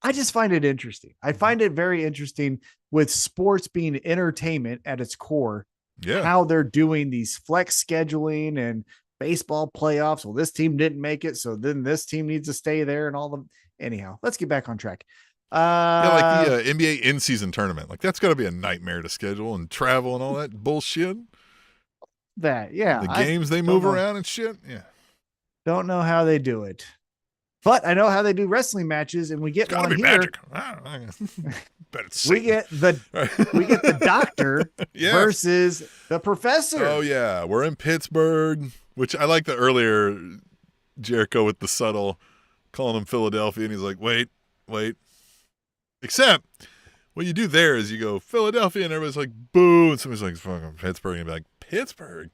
I just find it interesting. I find it very interesting with sports being entertainment at its core. Yeah. How they're doing these flex scheduling and baseball playoffs. Well, this team didn't make it, so then this team needs to stay there and all the. Anyhow, let's get back on track. Like the NBA in-season tournament. Like that's got to be a nightmare to schedule and travel and all that bullshit. The games they move around and shit. Yeah. Don't know how they do it. But I know how they do wrestling matches, and we get one here. Magic. We get the doctor versus the professor. Oh yeah, we're in Pittsburgh, which I like the earlier Jericho with the subtle calling him Philadelphia, and he's like, wait. Except what you do there is you go Philadelphia, and everybody's like, boo, and somebody's like, fucking Pittsburgh, and you're like, Pittsburgh?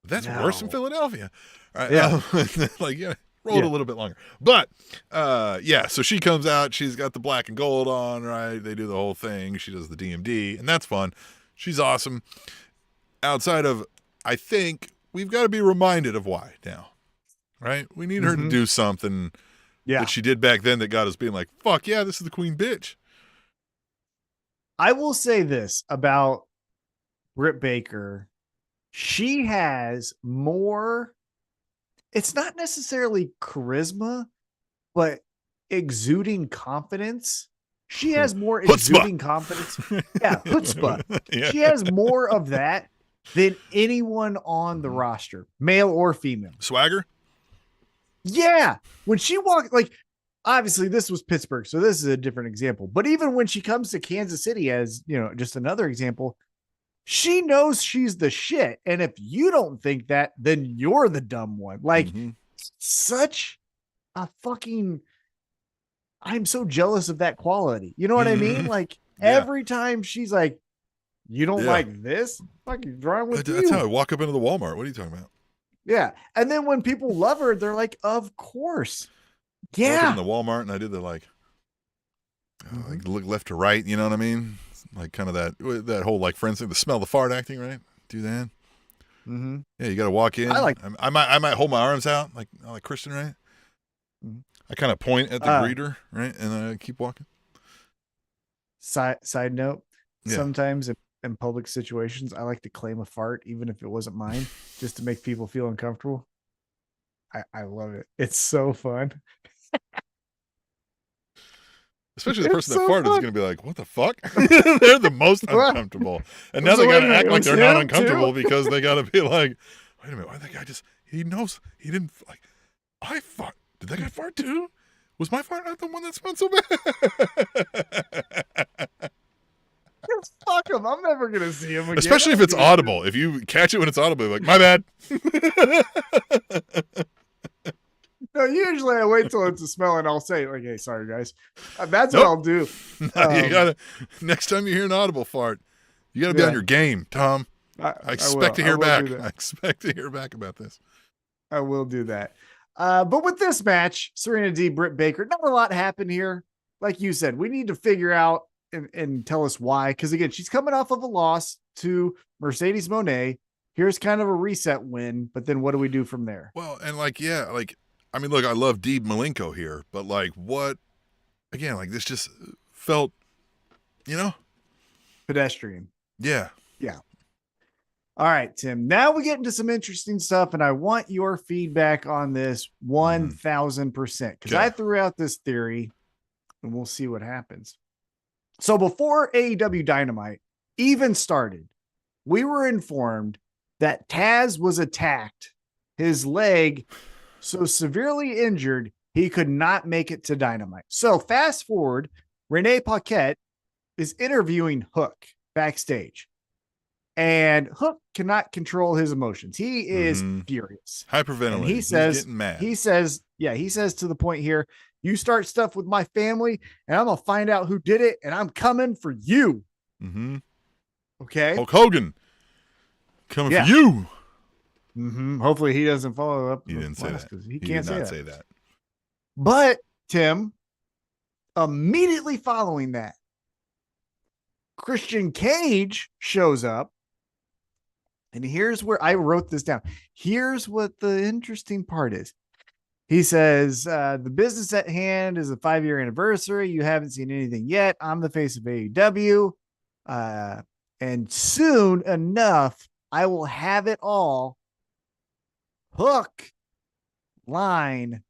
That's worse than Philadelphia. All right, yeah. Rolled a little bit longer. But, so she comes out. She's got the black and gold on, right? They do the whole thing. She does the DMD, and that's fun. She's awesome. Outside of, I think, we've got to be reminded of why now, right? We need her to do something that she did back then that got us being like, fuck yeah, this is the queen bitch. I will say this about Britt Baker. She has more... It's not necessarily charisma, but exuding confidence. She has more exuding confidence. Yeah, chutzpah. Yeah. She has more of that than anyone on the roster, male or female. Swagger? Yeah. When she walked, like, obviously this was Pittsburgh, so this is a different example. But even when she comes to Kansas City as, just another example, she knows she's the shit. And if you don't think that, then you're the dumb one. Like, such a fucking, I'm so jealous of that quality. You know what I mean? Like, every time she's like, you don't like this? Fucking wrong with you. That's how I walk up into the Walmart. What are you talking about? Yeah. And then when people love her, they're like, of course. Yeah. I walked up in the Walmart and I did the like look left to right. You know what I mean? Like kind of that whole like friends thing, the smell the fart acting, right? Do that. Mm-hmm. Yeah, you got to walk in. I might hold my arms out like Christian, right? Mm-hmm. I kind of point at the greeter, right, and then I keep walking. Side note: sometimes in public situations, I like to claim a fart, even if it wasn't mine, just to make people feel uncomfortable. I love it. It's so fun. Especially the person that farted is going to be like, what the fuck? They're the most uncomfortable. And now they got to act like they're not uncomfortable because they got to be like, wait a minute, why that guy he knows he didn't, like, I fart. Did that guy fart too? Was my fart not the one that smelled so bad? Fuck him. I'm never going to see him again. Especially if it's audible. If you catch it when it's audible, you're like, my bad. No, usually I wait till it's a smell and I'll say, like, hey, sorry, guys. That's what I'll do. No, you gotta, next time you hear an audible fart, you got to be on your game, Tom. I expect to hear back. I expect to hear back about this. I will do that. But with this match, Serena D, Britt Baker, not a lot happened here. Like you said, we need to figure out and tell us why. Because, again, she's coming off of a loss to Mercedes Moné. Here's kind of a reset win. But then what do we do from there? Well, and I mean, look, I love Deeb Malenko here, but like what, again, like this just felt, pedestrian. Yeah. Yeah. All right, Tim, now we get into some interesting stuff and I want your feedback on this 1000% because I threw out this theory and we'll see what happens. So before AEW Dynamite even started, we were informed that Taz was attacked. His leg so severely injured, he could not make it to Dynamite. So fast forward, Renee Paquette is interviewing Hook backstage. And Hook cannot control his emotions. He is furious. Hyperventilating. And He's getting mad. He says to the point here, you start stuff with my family and I'm going to find out who did it and I'm coming for you. Mm-hmm. Okay. Hulk Hogan. Coming for you. Hopefully he doesn't follow up. He didn't say that. Because he He can't did not say that. But Tim, immediately following that, Christian Cage shows up. And here's where I wrote this down. Here's what the interesting part is. He says, the business at hand is a 5-year anniversary. You haven't seen anything yet. I'm the face of AEW. And soon enough, I will have it all. Hook, line,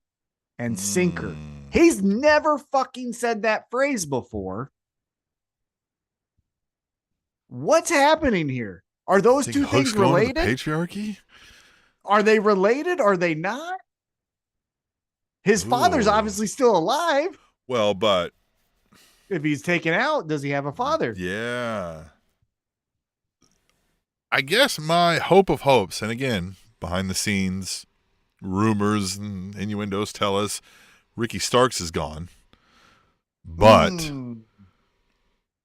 and sinker. He's never fucking said that phrase before. What's happening here? Are those two things related? Patriarchy? Are they related? Are they not? His father's obviously still alive. Well, but if he's taken out, does he have a father? Yeah. I guess my hope of hopes, and again, behind the scenes, rumors and innuendos tell us Ricky Starks is gone. But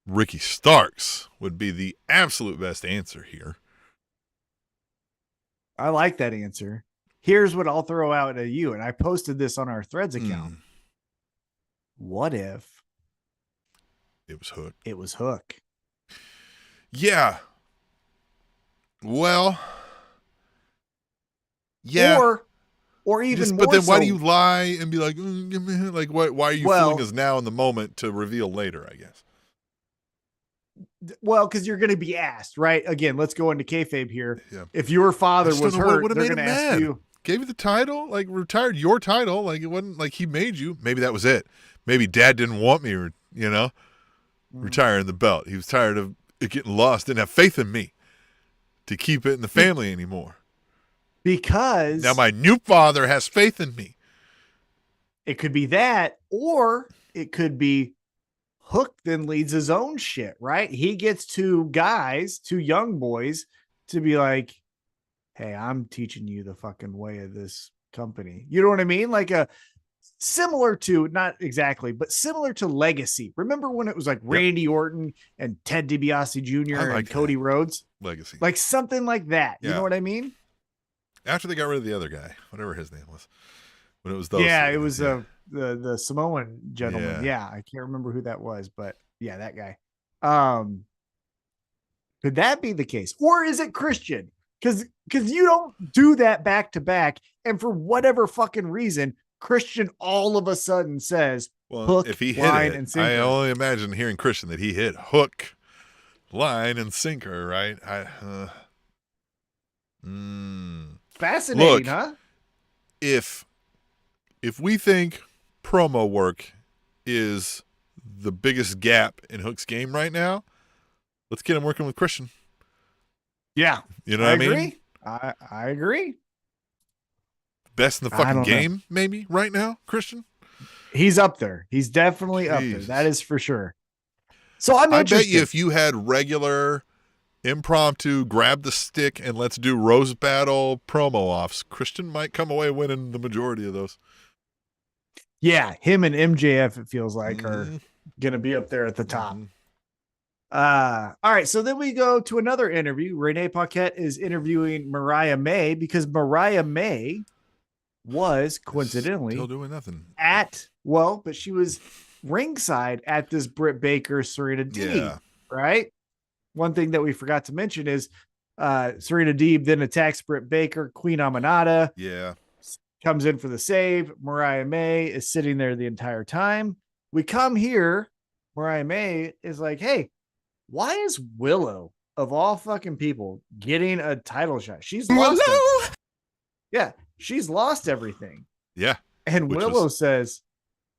Ricky Starks would be the absolute best answer here. I like that answer. Here's what I'll throw out at you, and I posted this on our Threads account. What if it was Hook? It was Hook. Yeah. Well, yeah. Or even more. But then why do you lie and be like why are you fooling us now in the moment to reveal later, I guess? Well, because you're going to be asked, right? Again, let's go into kayfabe here. Yeah. If your father was hurt, they're going to ask you. Gave you the title, like retired your title, like it wasn't like he made you. Maybe that was it. Maybe Dad didn't want me, retiring the belt. He was tired of it getting lost. Didn't have faith in me to keep it in the family anymore. Because now my new father has faith in me. It could be that, or it could be Hook then leads his own shit, right? He gets two young boys to be like, hey, I'm teaching you the fucking way of this company. You know what I mean? Like similar to, not exactly, but similar to Legacy. Remember when it was like Randy Orton and Ted DiBiase Jr. and Cody Rhodes? Legacy. Like something like that. Yeah. You know what I mean? After they got rid of the other guy, whatever his name was. When it was those. Yeah, it was the Samoan gentleman. Yeah. I can't remember who that was, but yeah, that guy. Could that be the case? Or is it Christian? Because you don't do that back to back, and for whatever fucking reason, Christian all of a sudden says, hook, if he hit line, it, and sinker. I only imagine hearing Christian that he hit hook, line, and sinker, right? Fascinating, Look, huh? If we think promo work is the biggest gap in Hook's game right now, let's get him working with Christian. Yeah. You know what I mean? Agree. I agree. Best in the fucking game, maybe, right now, Christian? He's up there. He's definitely up there. That is for sure. So I bet you if you had regular impromptu grab the stick and let's do Rose Battle promo offs, Christian might come away winning the majority of those. Yeah, him and MJF, it feels like, are going to be up there at the top. All right, so then we go to another interview. Renee Paquette is interviewing Mariah May because Mariah May was coincidentally still doing nothing but she was ringside at this Britt Baker Serena Deeb, right? One thing that we forgot to mention is Serena Deeb then attacks Britt Baker. Queen Aminata comes in for the save. Mariah May is sitting there the entire time. We come here. Mariah May is like, hey, why is Willow, of all fucking people, getting a title shot? She's lost it. Yeah, she's lost everything. Yeah. And Willow says,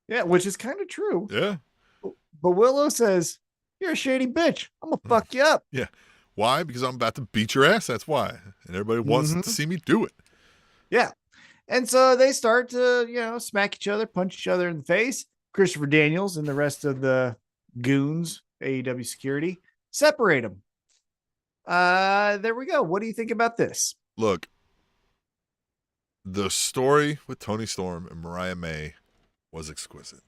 which is kind of true. Yeah. But Willow says, you're a shady bitch. I'm going to fuck you up. Yeah. Why? Because I'm about to beat your ass. That's why. And everybody wants to see me do it. Yeah. And so they start to, smack each other, punch each other in the face. Christopher Daniels and the rest of the goons, AEW security, separate them. There we go. What do you think about this? Look, the story with Tony Storm and Mariah May was exquisite.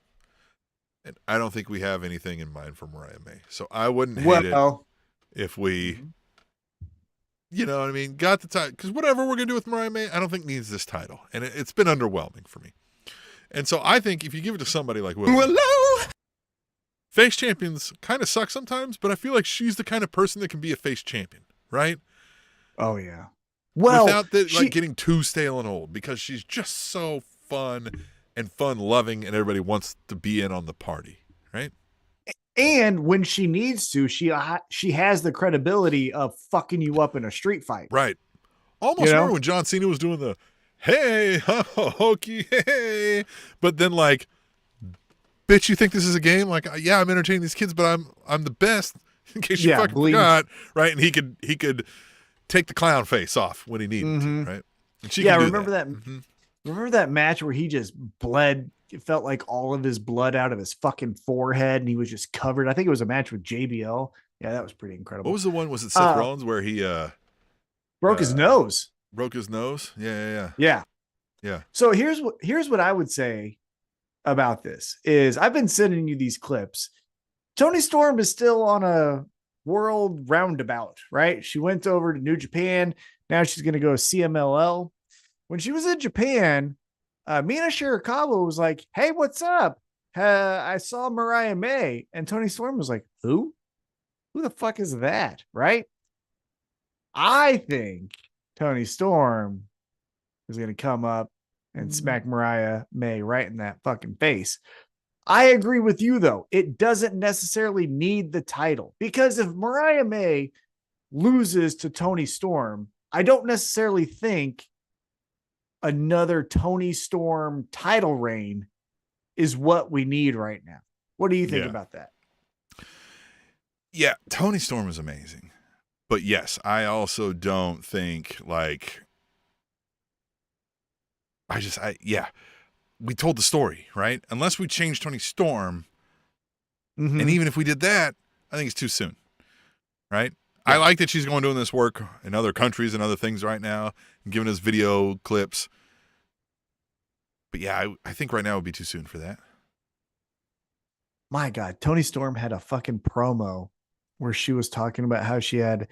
And I don't think we have anything in mind for Mariah May. So I wouldn't hate it if we You know what I mean? Got the title. Because whatever we're going to do with Mariah May, I don't think needs this title. And it's been underwhelming for me. And so I think if you give it to somebody like Willow, face champions kind of suck sometimes, but I feel like she's the kind of person that can be a face champion, right? Oh, yeah. Well, without like getting too stale and old, because she's just so fun and fun-loving, and everybody wants to be in on the party, right? And when she needs to, she has the credibility of fucking you up in a street fight. Right. Almost remember when John Cena was doing the, hey, hokey, hey. But then like, bitch, you think this is a game? Like, yeah, I'm entertaining these kids, but I'm the best, in case you fucking forgot, right? And he could take the clown face off when he needed to, right? And she remember that. Remember that match where he just bled? It felt like all of his blood out of his fucking forehead, and he was just covered. I think it was a match with JBL. Yeah, that was pretty incredible. What was the one? Was it Seth Rollins where he broke his nose? Broke his nose? Yeah. So here's what I would say about this is I've been sending you these clips. Toni Storm is still on a world roundabout, right? She went over to New Japan. Now she's going to go CMLL. When she was in Japan, Mina Shirakawa was like, hey, what's up? I saw Mariah May. And Toni Storm was like, who? Who the fuck is that? Right? I think Toni Storm is going to come up and smack Mariah May right in that fucking face. I agree with you, though. It doesn't necessarily need the title, because if Mariah May loses to Toni Storm, I don't necessarily think another Toni Storm title reign is what we need right now. What do you think about that? Yeah, Toni Storm is amazing. But yes, I also don't think like we told the story, right? Unless we change Toni Storm, and even if we did that, I think it's too soon, right? Yeah. I like that she's doing this work in other countries and other things right now, and giving us video clips. But yeah, I think right now would be too soon for that. My God, Toni Storm had a fucking promo where she was talking about how she had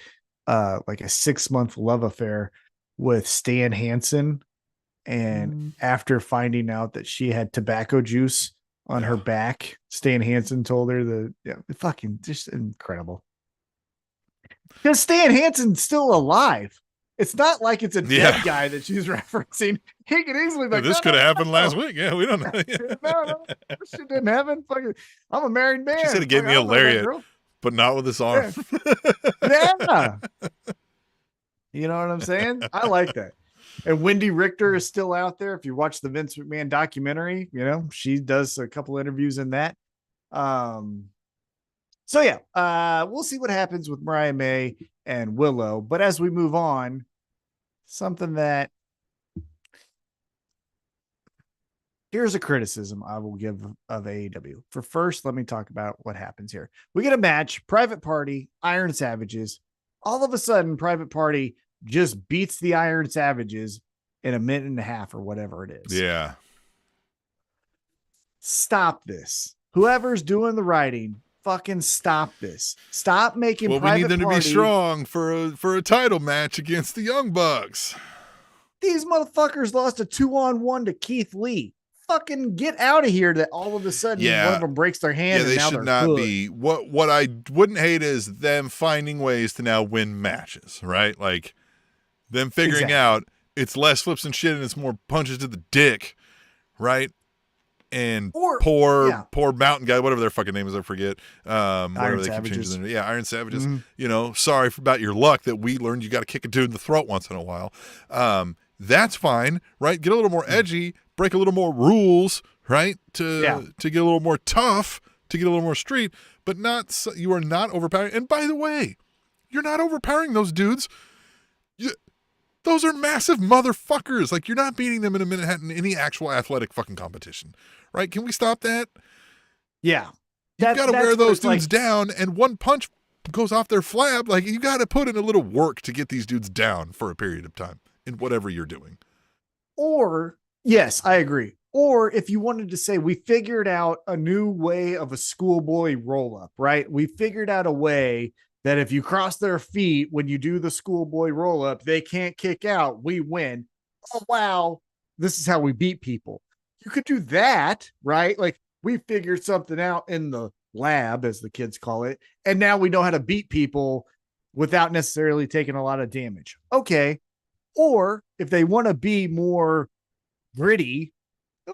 like a 6-month love affair with Stan Hansen. And after finding out that she had tobacco juice on her back, Stan Hansen told her fucking just incredible. Because Stan Hansen's still alive. It's not like it's a dead guy that she's referencing. He could easily be like, this could have happened last week. Yeah, we don't know. no, this shit didn't happen. Fucking, I'm a married man. She said it gave me a lariat, but not with this arm. Yeah. You know what I'm saying? I like that. And Wendy Richter is still out there. If you watch the Vince McMahon documentary, she does a couple interviews in that. So yeah, we'll see what happens with Mariah May and Willow. But as we move on, something that here's a criticism I will give of AEW. For first, let me talk about what happens here. We get a match, Private Party, Iron Savages. All of a sudden, Private Party just beats the Iron Savages in a minute and a half or whatever it is. Yeah. Stop this. Whoever's doing the writing, fucking stop this. Stop making Private Party. We need them to be strong for a title match against the Young Bucks. These motherfuckers lost a 2-on-1 to Keith Lee. Fucking get out of here that all of a sudden one of them breaks their hand. Yeah, they should not be. What I wouldn't hate is them finding ways to now win matches, right? Like them figuring out it's less flips and shit and it's more punches to the dick, right? And poor mountain guy, whatever their fucking name is, I forget. Whatever they keep changing their Iron Savages. Sorry about your luck that we learned you got to kick a dude in the throat once in a while. That's fine, right? Get a little more edgy, break a little more rules, right? To get a little more tough, to get a little more street, but you are not overpowering. And by the way, you're not overpowering those dudes. Those are massive motherfuckers. Like, you're not beating them in a minute in any actual athletic fucking competition, right? Can we stop that? Yeah. You've got to wear those dudes down, and one punch goes off their flab. Like, you got to put in a little work to get these dudes down for a period of time in whatever you're doing. Or, yes, I agree. Or if you wanted to say, we figured out a new way of a schoolboy roll-up, right? We figured out a way that if you cross their feet when you do the schoolboy roll up, they can't kick out. We win. Oh, wow. This is how we beat people. You could do that, right? Like we figured something out in the lab, as the kids call it. And now we know how to beat people without necessarily taking a lot of damage. Okay. Or if they want to be more gritty,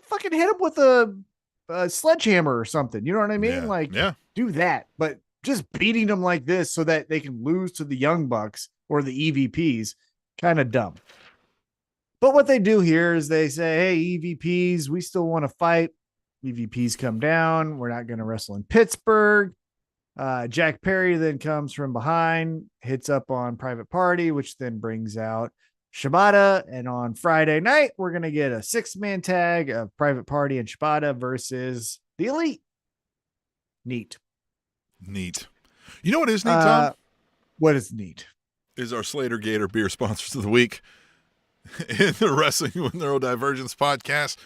fucking hit them with a sledgehammer or something. You know what I mean? Do that. But just beating them like this so that they can lose to the Young Bucks or the EVPs, kind of dumb. But what they do here is they say, hey, EVPs, we still want to fight. EVPs come down. We're not going to wrestle in Pittsburgh. Jack Perry then comes from behind, hits up on Private Party, which then brings out Shibata. And on Friday night, we're going to get a 6-man tag of Private Party and Shibata versus the Elite. Neat. You know what is neat, Tom? What is neat? Is our Slater Gator beer sponsors of the week in the Wrestling with Neurodivergence podcast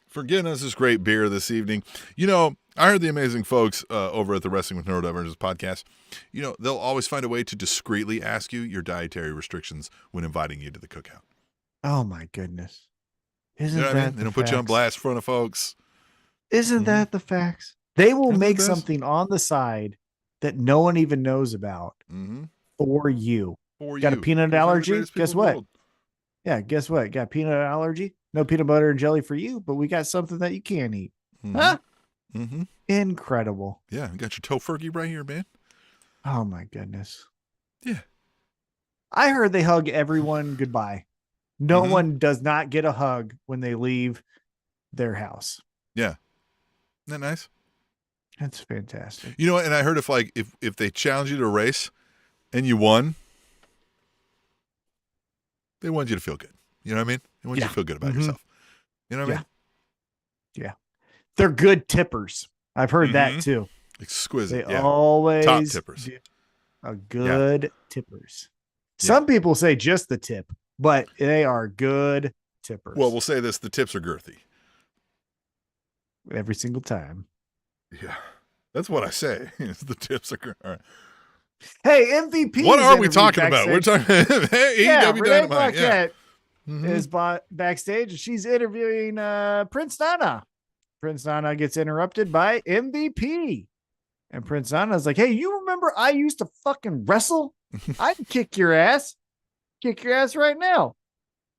for getting us this great beer this evening. You know, I heard the amazing folks over at the Wrestling with Neurodivergence podcast. You know, they'll always find a way to discreetly ask you your dietary restrictions when inviting you to the cookout. Oh my goodness. Isn't you know that They don't put you on blast in front of folks. Isn't that the facts? They will make something on the side that no one even knows about for you. Got a peanut allergy? Guess what? Yeah, guess what? Got peanut allergy? No peanut butter and jelly for you, but we got something that you can eat. Huh? Incredible. Yeah, got your tofurkey right here, man. Oh my goodness. Yeah. I heard they hug everyone goodbye. No one does not get a hug when they leave their house. Yeah. Isn't that nice? That's fantastic. You know what? And I heard if they challenge you to a race and you won, they want you to feel good. You know what I mean? They want you to feel good about yourself. You know what I mean? Yeah. They're good tippers. I've heard that too. Exquisite. They always top tippers. Are good tippers. Some people say just the tip, but they are good tippers. Well, we'll say this. The tips are girthy. Every single time. Yeah. That's what I say. The tips are girthy. All right. Hey, MVP. What are we talking about? We're talking AEW Dynamite. Is backstage. She's interviewing Prince Nana. Prince Nana gets interrupted by MVP. And Prince Nana's like, hey, you remember I used to fucking wrestle? I'd kick your ass. Kick your ass right now.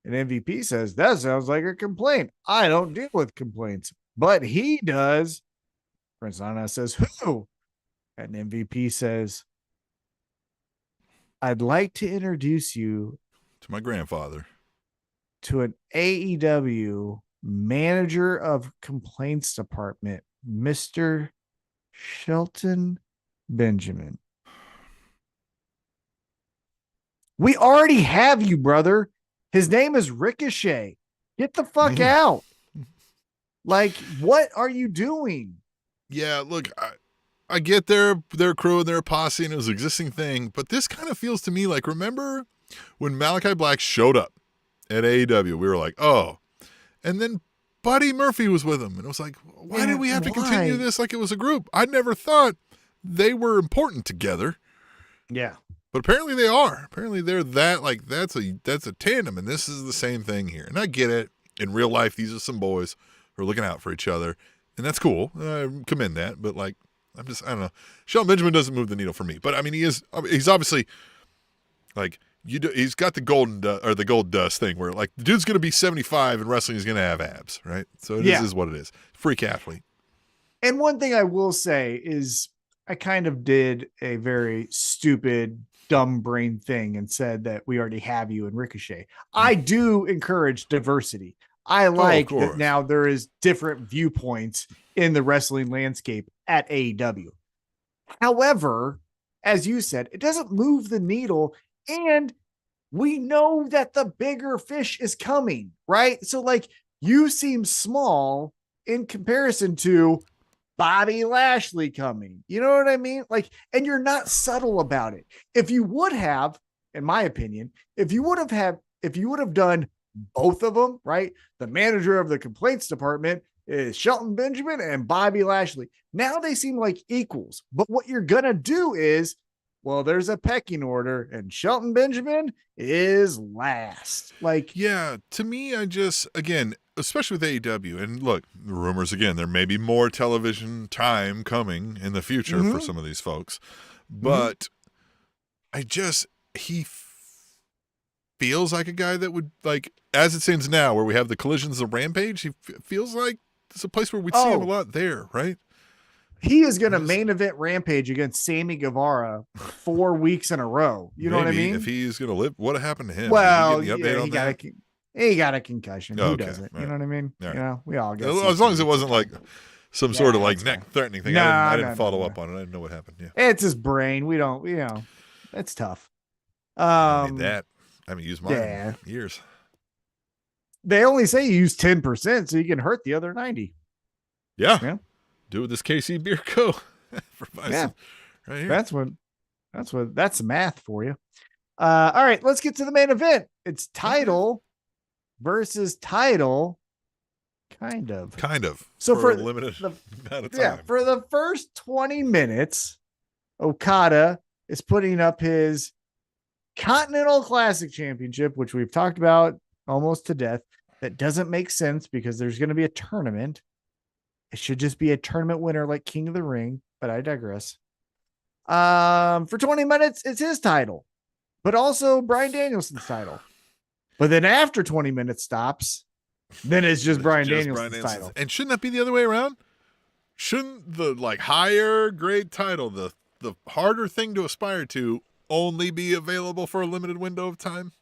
And MVP says, that sounds like a complaint. I don't deal with complaints, but he does. Prince Nana says, who? And MVP says, I'd like to introduce you to my grandfather, to an AEW manager of complaints department, Mr. Shelton Benjamin. We already have you, brother. His name is Ricochet. Get the fuck out. Like, what are you doing? Yeah, look, I get their crew and their posse and it was an existing thing, but this kind of feels to me like, remember when Malachi Black showed up at AEW? We were like, oh. And then Buddy Murphy was with him. And it was like, why did we have to continue this like it was a group? I never thought they were important together. Yeah. But apparently they are. Apparently they're that, like, that's a tandem, and this is the same thing here. And I get it. In real life, these are some boys who are looking out for each other, and that's cool. I commend that, but, like, I don't know. Shelton Benjamin doesn't move the needle for me. But, I mean, he's obviously, like, he's got the gold dust thing where, like, the dude's going to be 75 and wrestling is going to have abs, right? So it is what it is. Freak athlete. And one thing I will say is I kind of did a very stupid, dumb brain thing and said that we already have you in Ricochet. I do encourage diversity. I like that now there is different viewpoints in the wrestling landscape at AEW. However, as you said, it doesn't move the needle, and we know that the bigger fish is coming, right? So, like, you seem small in comparison to Bobby Lashley coming. You know what I mean? Like, and you're not subtle about it. If you would have, in my opinion, if you would have done both of them, right? The manager of the complaints department is Shelton Benjamin and Bobby Lashley. Now they seem like equals. But what you're going to do is well, there's a pecking order, and Shelton Benjamin is last. Like, yeah, to me, again, especially with AEW, and look, rumors again, there may be more television time coming in the future for some of these folks, but he feels like a guy that would, like, as it stands now, where we have the collisions of Rampage, he feels like it's a place where we'd see him a lot there, right? He is going to main event Rampage against Sammy Guevara 4 weeks in a row. You know what I mean? If he's going to live, what happened to him? Well, he got a concussion. Who doesn't? Right. You know what I mean? Right. You know, we all get as long as it wasn't like some sort of like neck threatening thing. I didn't follow up on it. I didn't know what happened. Yeah, it's his brain. We don't. It's tough. I haven't used mine in years. They only say you use 10%, so you can hurt the other 90. Yeah. Do with this KC Beer Co. Right here. That's math for you. All right, let's get to the main event. It's title versus title. Kind of. So for a limited amount of time. Yeah, for the first 20 minutes, Okada is putting up his Continental Classic Championship, which we've talked about almost to death. That doesn't make sense because there's going to be a tournament. It should just be a tournament winner like King of the Ring, but I digress. For 20 minutes, it's his title, but also Bryan Danielson's title. But then after 20 minutes stops, then it's just Bryan Danielson's title. And shouldn't that be the other way around? Shouldn't the higher grade title, the harder thing to aspire to, only be available for a limited window of time?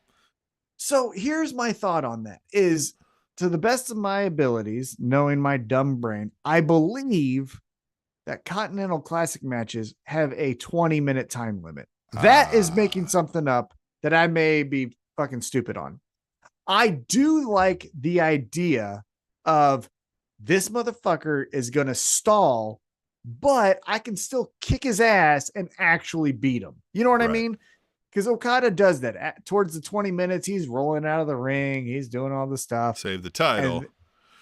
So here's my thought on that is, to the best of my abilities, knowing my dumb brain, I believe that Continental Classic matches have a 20-minute time limit. That is making something up that I may be fucking stupid on. I do like the idea of this motherfucker is going to stall, but I can still kick his ass and actually beat him. You know what I mean? Because Okada does that. Towards the 20 minutes, he's rolling out of the ring. He's doing all the stuff. Save the title.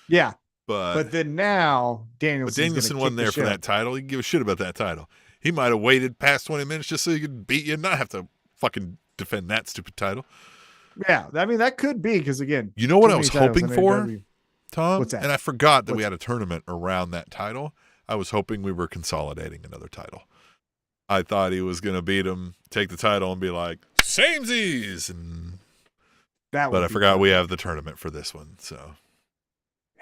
Yeah. But then now Danielson wasn't there for that title. He can give a shit about that title. He might have waited past 20 minutes just so he could beat you and not have to fucking defend that stupid title. Yeah. I mean, that could be because, again, you know what I was hoping for, Tom? What's that? And I forgot that we had a tournament around that title. I was hoping we were consolidating another title. I thought he was going to beat him, take the title, and be like, samesies. But I forgot we have the tournament for this one. So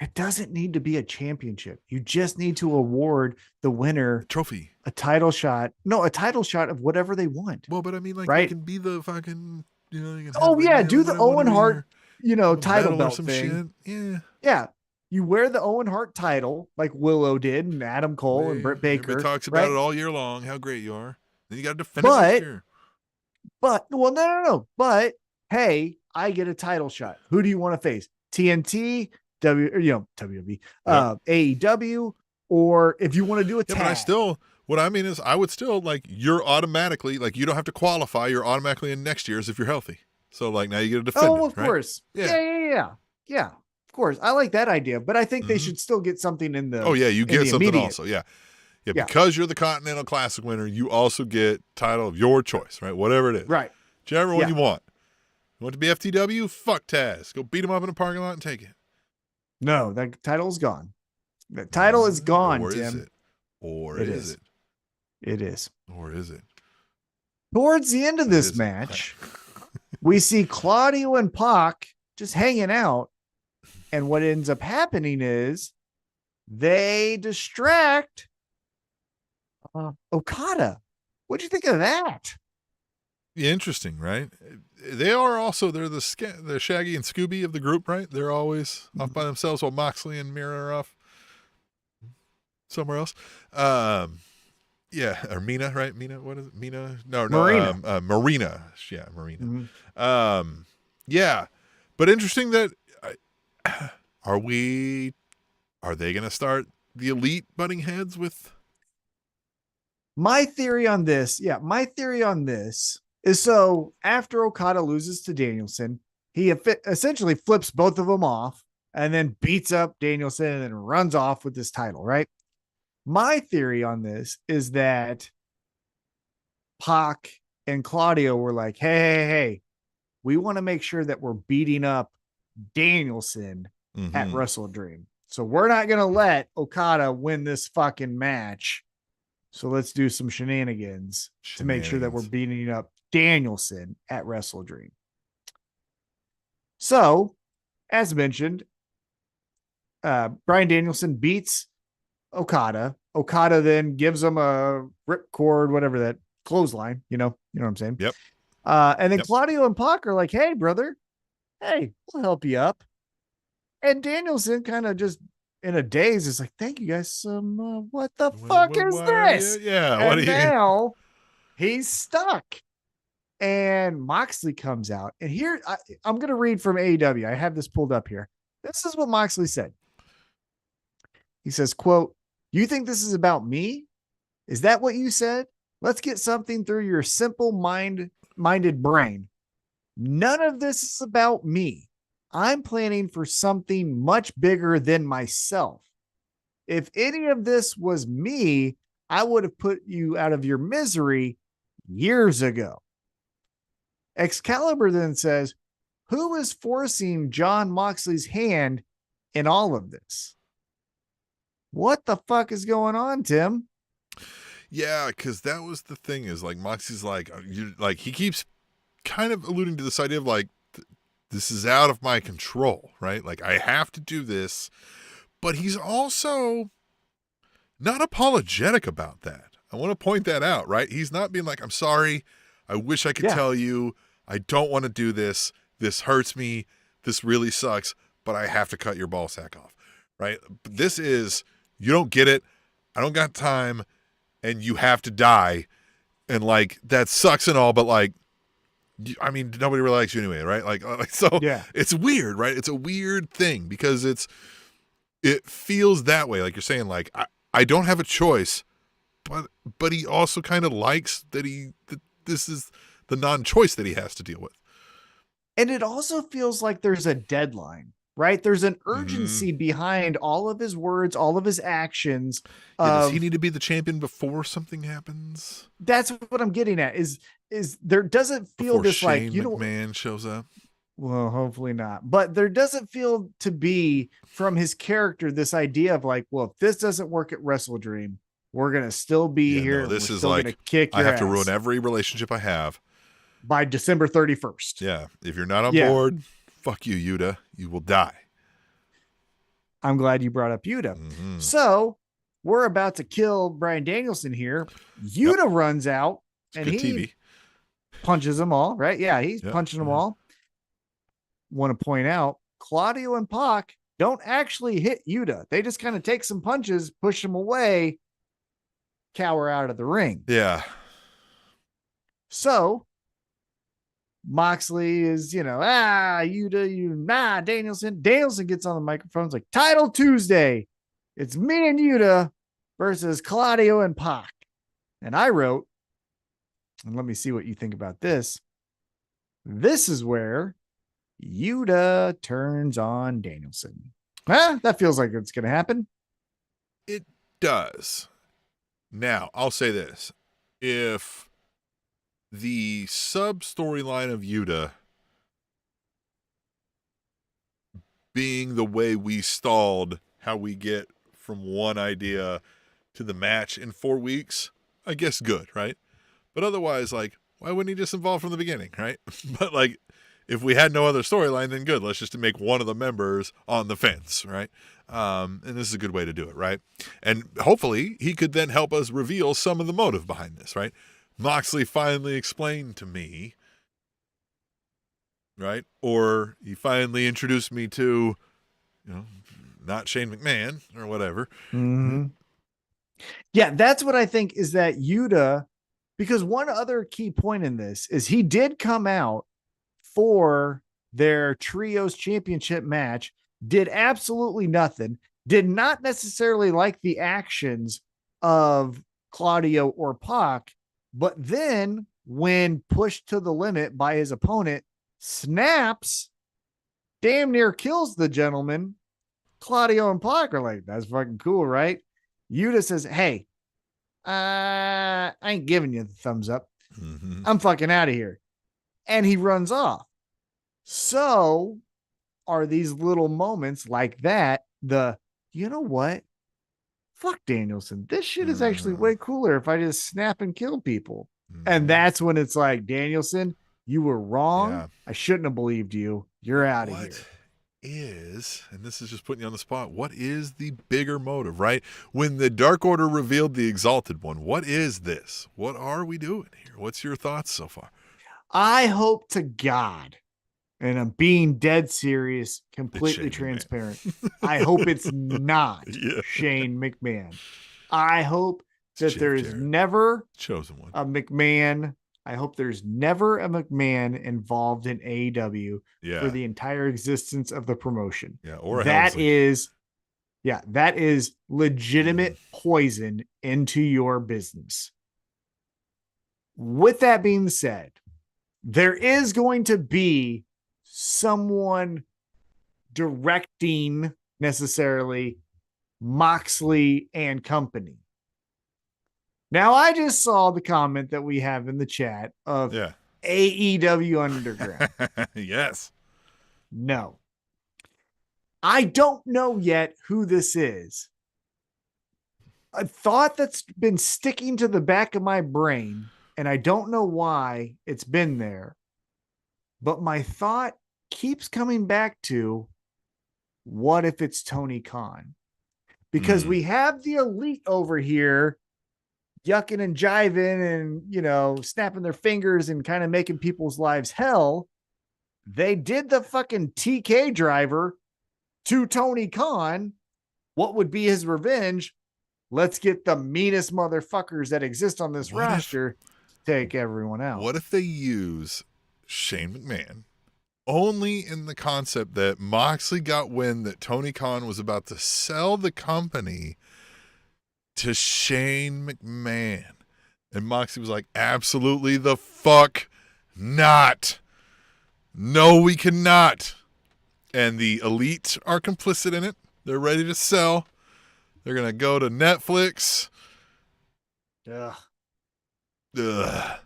it doesn't need to be a championship. You just need to award the winner trophy, a title shot. No, a title shot of whatever they want. Well, but I mean, like, right? You can be the fucking, you can do the Owen Hart, title belt thing. Shit. Yeah. You wear the Owen Hart title like Willow did and Adam Cole and Britt Baker. Everybody talks about it all year long, how great you are. Then you got to defend it this year. No. But hey, I get a title shot. Who do you want to face? TNT, WWE, AEW, or if you want to do a tag. But what I mean is I would still, you're automatically, you don't have to qualify. You're automatically in next year's if you're healthy. So now you get a defender. Oh, of course. Yeah. Of course. I like that idea, but I think they should still get something in the. Oh yeah. You get something immediate. Also. Yeah. Because you're the Continental Classic winner, you also get title of your choice, right? Whatever it is. Right. Whichever one you want. You want to be FTW? Fuck Taz. Go beat him up in a parking lot and take it. No, that title's gone. The title is gone, or Tim. Is it? Or is it? It is. Or is it? Towards the end of this match, we see Claudio and Pac just hanging out. And what ends up happening is they distract Okada. What'd you think of that? Interesting, right? They're the Shaggy and Scooby of the group, right? They're always off by themselves while Moxley and Mira are off somewhere else. Or Mina, right? Mina, what is it? Mina? No, Marina. Marina. Yeah, Marina. Mm-hmm. Yeah. But interesting that are they going to start the Elite butting heads with? My theory on this is, so after Okada loses to Danielson, he essentially flips both of them off and then beats up Danielson and then runs off with this title, right? My theory on this is that Pac and Claudio were like, hey, we want to make sure that we're beating up Danielson at Wrestle Dream. So we're not going to let Okada win this fucking match. So let's do some shenanigans to make sure that we're beating up Danielson at Wrestle Dream. So, as mentioned, Bryan Danielson beats Okada. Okada then gives him a ripcord, whatever that clothesline, you know what I'm saying? Yep. And then Claudio and Pac are like, hey, brother, hey, we'll help you up. And Danielson kind of just in a daze is like, thank you guys. What the fuck is this? Yeah. And now he's stuck. And Moxley comes out. And here, I'm going to read from AEW. I have this pulled up here. This is what Moxley said. He says, quote, you think this is about me? Is that what you said? Let's get something through your simple minded brain. None of this is about me. I'm planning for something much bigger than myself. If any of this was me, I would have put you out of your misery years ago. Excalibur then says, who is forcing Jon Moxley's hand in all of this? What the fuck is going on, Tim? Yeah, because that was the thing is like Moxley's like, he keeps kind of alluding to this idea of like, this is out of my control, right? Like I have to do this, but he's also not apologetic about that. I want to point that out, right? He's not being like, I'm sorry. I wish I could tell you. I don't want to do this. This hurts me. This really sucks, but I have to cut your ball sack off, right? This is, you don't get it. I don't got time and you have to die. And like, that sucks and all, but like, I mean, nobody really likes you anyway, right? Like so it's weird, right? It's a weird thing because it feels that way. Like you're saying, like, I don't have a choice, but he also kind of likes that this is the non-choice that he has to deal with. And it also feels like there's a deadline, right? There's an urgency behind all of his words, all of his actions. Does he need to be the champion before something happens? That's what I'm getting at is there doesn't feel before this Shane like, you know, McMahon shows up. Well, hopefully not, but there doesn't feel to be from his character, this idea of like, well, if this doesn't work at Wrestle Dream, we're going to still be here. No, this is like, I have to ruin every relationship I have by December 31st. Yeah. If you're not on board, fuck you, Yuta. You will die. I'm glad you brought up Yuta. So we're about to kill Bryan Danielson here. Yuta runs out and he punches them all, right? Yeah, he's punching them all. Want to point out, Claudio and Pac don't actually hit Yuta. They just kind of take some punches, push him away, cower out of the ring. Yeah. So Moxley is, Yuta, Danielson. Danielson gets on the microphone. It's like, Title Tuesday. It's me and Yuta versus Claudio and Pac. And I wrote, and let me see what you think about this. This is where Yuta turns on Danielson. That feels like it's going to happen. It does. Now, I'll say this. If the sub storyline of Yuta being the way we stalled how we get from one idea to the match in 4 weeks, I guess good, right? But otherwise, like, why wouldn't he just involve from the beginning, right? But like, if we had no other storyline, then good. Let's just make one of the members on the fence, right? And this is a good way to do it, right? And hopefully he could then help us reveal some of the motive behind this, right? Moxley finally explained to me, right? Or he finally introduced me to, not Shane McMahon or whatever. Mm-hmm. Yeah, that's what I think is that Yuta, because one other key point in this is he did come out for their trios championship match, did absolutely nothing, did not necessarily like the actions of Claudio or Pac, but then when pushed to the limit by his opponent, snaps, damn near kills the gentleman. Claudio and Pac are like, that's fucking cool, right? Yuta says, hey, I ain't giving you the thumbs up. Mm-hmm. I'm fucking out of here. And he runs off. So are these little moments like that, you know what? Fuck Danielson. This shit is actually way cooler if I just snap and kill people. And that's when it's like, Danielson, you were wrong. Yeah. I shouldn't have believed you. You're out of here. Is, and this is just putting you on the spot, what is the bigger motive, right? When the Dark Order revealed the Exalted One, what is this? What are we doing here? What's your thoughts so far? I hope to God, and I'm being dead serious, completely Shane transparent. I hope it's not Yeah. Shane McMahon. I hope that Jeff there's Jarrett. never Chosen one. a McMahon. I hope there's never a McMahon involved in AEW for the entire existence of the promotion. Yeah, or that is legitimate poison into your business. With that being said, there is going to be someone directing necessarily Moxley and company. Now, I just saw the comment that we have in the chat of AEW Underground. Yes. No. I don't know yet who this is. A thought that's been sticking to the back of my brain, and I don't know why it's been there, but my thought keeps coming back to, what if it's Tony Khan? Because we have the Elite over here yucking and jiving and, you know, snapping their fingers and kind of making people's lives hell. They did the fucking TK driver to Tony Khan. What would be his revenge? Let's get the meanest motherfuckers that exist on this roster to take everyone out. What if they use Shane McMahon only in the concept that Moxley got wind that Tony Khan was about to sell the company to Shane McMahon? And Moxley was like, absolutely the fuck not. No, we cannot. And the Elite are complicit in it. They're ready to sell. They're going to go to Netflix. Ugh. Ugh.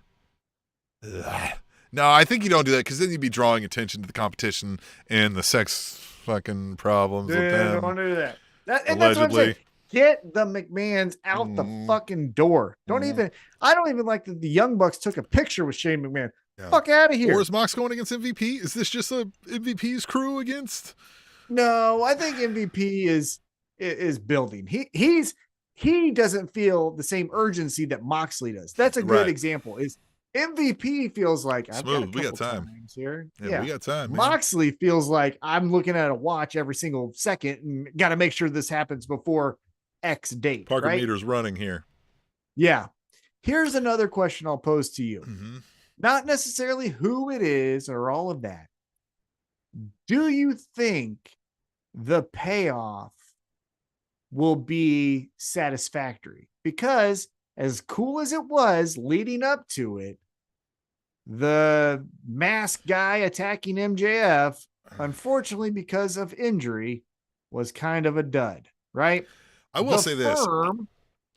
Ugh. No, I think you don't do that because then you'd be drawing attention to the competition and the sex fucking problems with them. Don't do that. And that's what I'm saying. Get the McMahons out the fucking door. I don't even like that the Young Bucks took a picture with Shane McMahon. Yeah. Fuck out of here. Or is Mox going against MVP? Is this just a MVP's crew against? No, I think MVP is building. He doesn't feel the same urgency that Moxley does. That's a good example. Is MVP feels like we got time here. Yeah, we got time. Man. Moxley feels like I'm looking at a watch every single second and got to make sure this happens before X date. Parker meter's running here. Yeah. Here's another question I'll pose to you. Not necessarily who it is or all of that. Do you think the payoff will be satisfactory? Because as cool as it was leading up to it, the masked guy attacking MJF, unfortunately, because of injury, was kind of a dud, right? I will say this.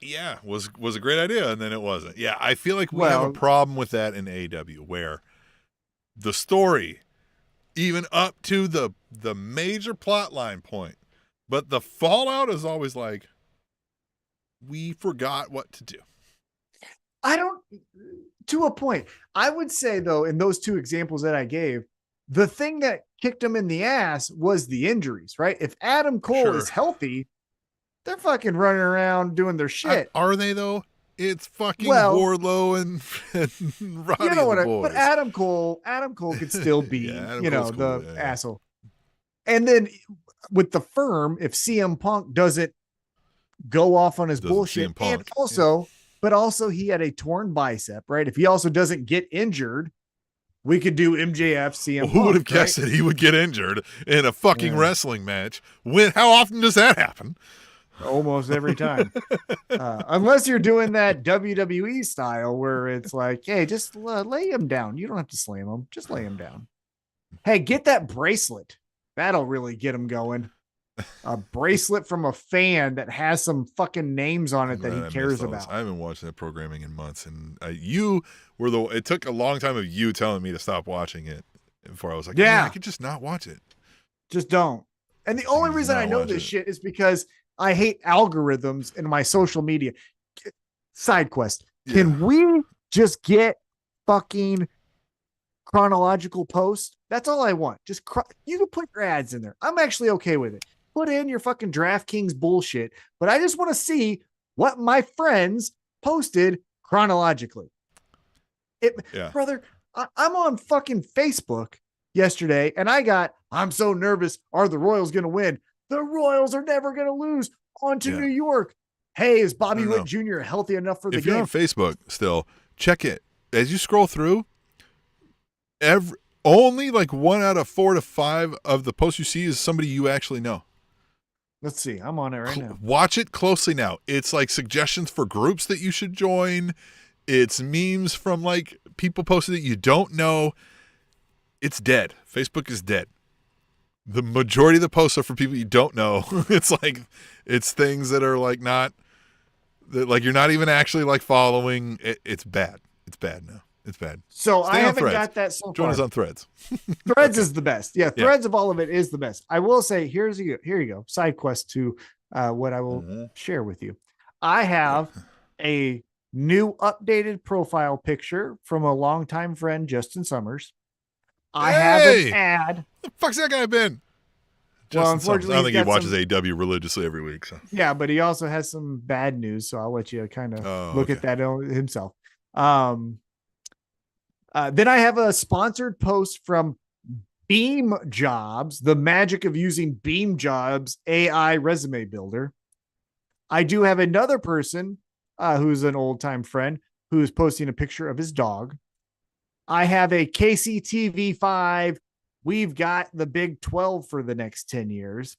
Yeah, was a great idea, and then it wasn't. Yeah, I feel like we have a problem with that in AEW, where the story, even up to the major plot line point, but the fallout is always like, we forgot what to do. To a point. I would say, though, in those two examples that I gave, the thing that kicked him in the ass was the injuries, right? If Adam Cole is healthy, they're fucking running around doing their shit. Are they, though? It's fucking Wardlow and Roddy, you know what? But Adam Cole could still be, the asshole. And then with the Firm, if CM Punk doesn't go off on his bullshit, and also he had a torn bicep, right? If he also doesn't get injured, we could do MJF, CM Punk. Who would have guessed that he would get injured in a fucking wrestling match? How often does that happen? Almost every time. Unless you're doing that WWE style where it's like, hey, just lay him down. You don't have to slam him. Just lay him down. Hey, get that bracelet. That'll really get him going. A bracelet from a fan that has some fucking names on it that he cares about. I haven't watched that programming in months, and you It took a long time of you telling me to stop watching it before I was like, Yeah. I could just not watch it. Just don't. And the only Just reason not I know watch this it. shit is because I hate algorithms in my social media. Side quest. Can we just get fucking chronological posts? That's all I want. Just you can put your ads in there. I'm actually okay with it. Put in your fucking DraftKings bullshit, but I just want to see what my friends posted chronologically. Brother, I'm on fucking Facebook yesterday and I'm so nervous. Are the Royals going to win? The Royals are never going to lose. On to New York. Hey, is Bobby Witt Jr. healthy enough for the game? If you're on Facebook still, check it. As you scroll through, only like 1 out of 4 to 5 of the posts you see is somebody you actually know. Let's see. I'm on it right now. Watch it closely now. It's like suggestions for groups that you should join. It's memes from like people posted that you don't know. It's dead. Facebook is dead. The majority of the posts are for people you don't know. It's things that are like not that like you're not even actually like following. It's bad. It's bad now. It's bad. So Stay I on haven't Threads. got that so far. Join us on Threads. Threads is the best. Yeah, Threads of all of it is the best. I will say, here you go. Side quest to what I will share with you. I have a new updated profile picture from a longtime friend, Justin Summers. I have an ad. Where the fuck's that guy been? Well, Justin unfortunately, Summers. I don't think he watches some, AEW religiously every week. So. Yeah, but he also has some bad news, so I'll let you kind of look at that himself. Then I have a sponsored post from Beam Jobs, the magic of using Beam Jobs AI resume builder. I do have another person who's an old time friend who is posting a picture of his dog. I have a KCTV5. We've got the Big 12 for the next 10 years.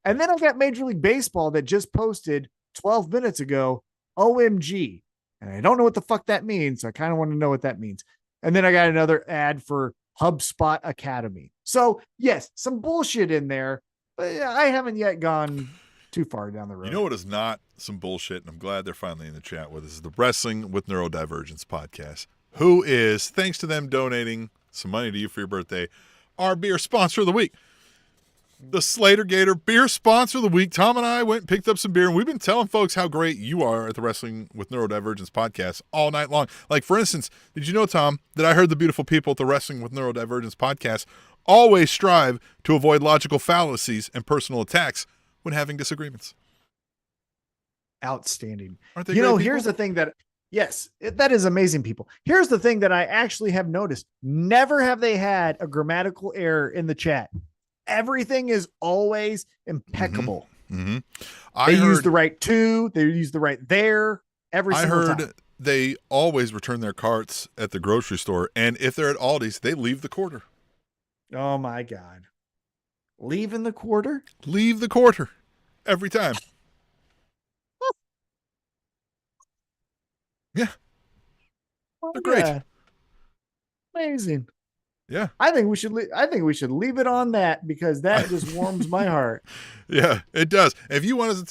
And then I got Major League Baseball that just posted 12 minutes ago, OMG. And I don't know what the fuck that means. So I kind of want to know what that means. And then I got another ad for HubSpot Academy. So yes, some bullshit in there, but I haven't yet gone too far down the road. You know what is not some bullshit, and I'm glad they're finally in the chat with us, is the Wrestling with Neurodivergence podcast, who is, thanks to them donating some money to you for your birthday, our beer sponsor of the week. The Slater Gator beer sponsor of the week. Tom and I went and picked up some beer, and we've been telling folks how great you are at the Wrestling with Neurodivergence podcast all night long. Like, for instance, did you know, Tom, that I heard the beautiful people at the Wrestling with Neurodivergence podcast always strive to avoid logical fallacies and personal attacks when having disagreements? Outstanding. Aren't they Here's the thing that, that is amazing, people. Here's the thing that I actually have noticed. Never have they had a grammatical error in the chat. Everything is always impeccable. Mm-hmm. They use the right to, they use the right there. I heard they always return their carts at the grocery store, and if they're at Aldi's, they leave the quarter. Oh my God. Leaving the quarter? Leave the quarter. Every time. Yeah. They're great. Yeah. Amazing. Yeah. I think we should leave it on that, because that just warms my heart. Yeah, it does. If you want us to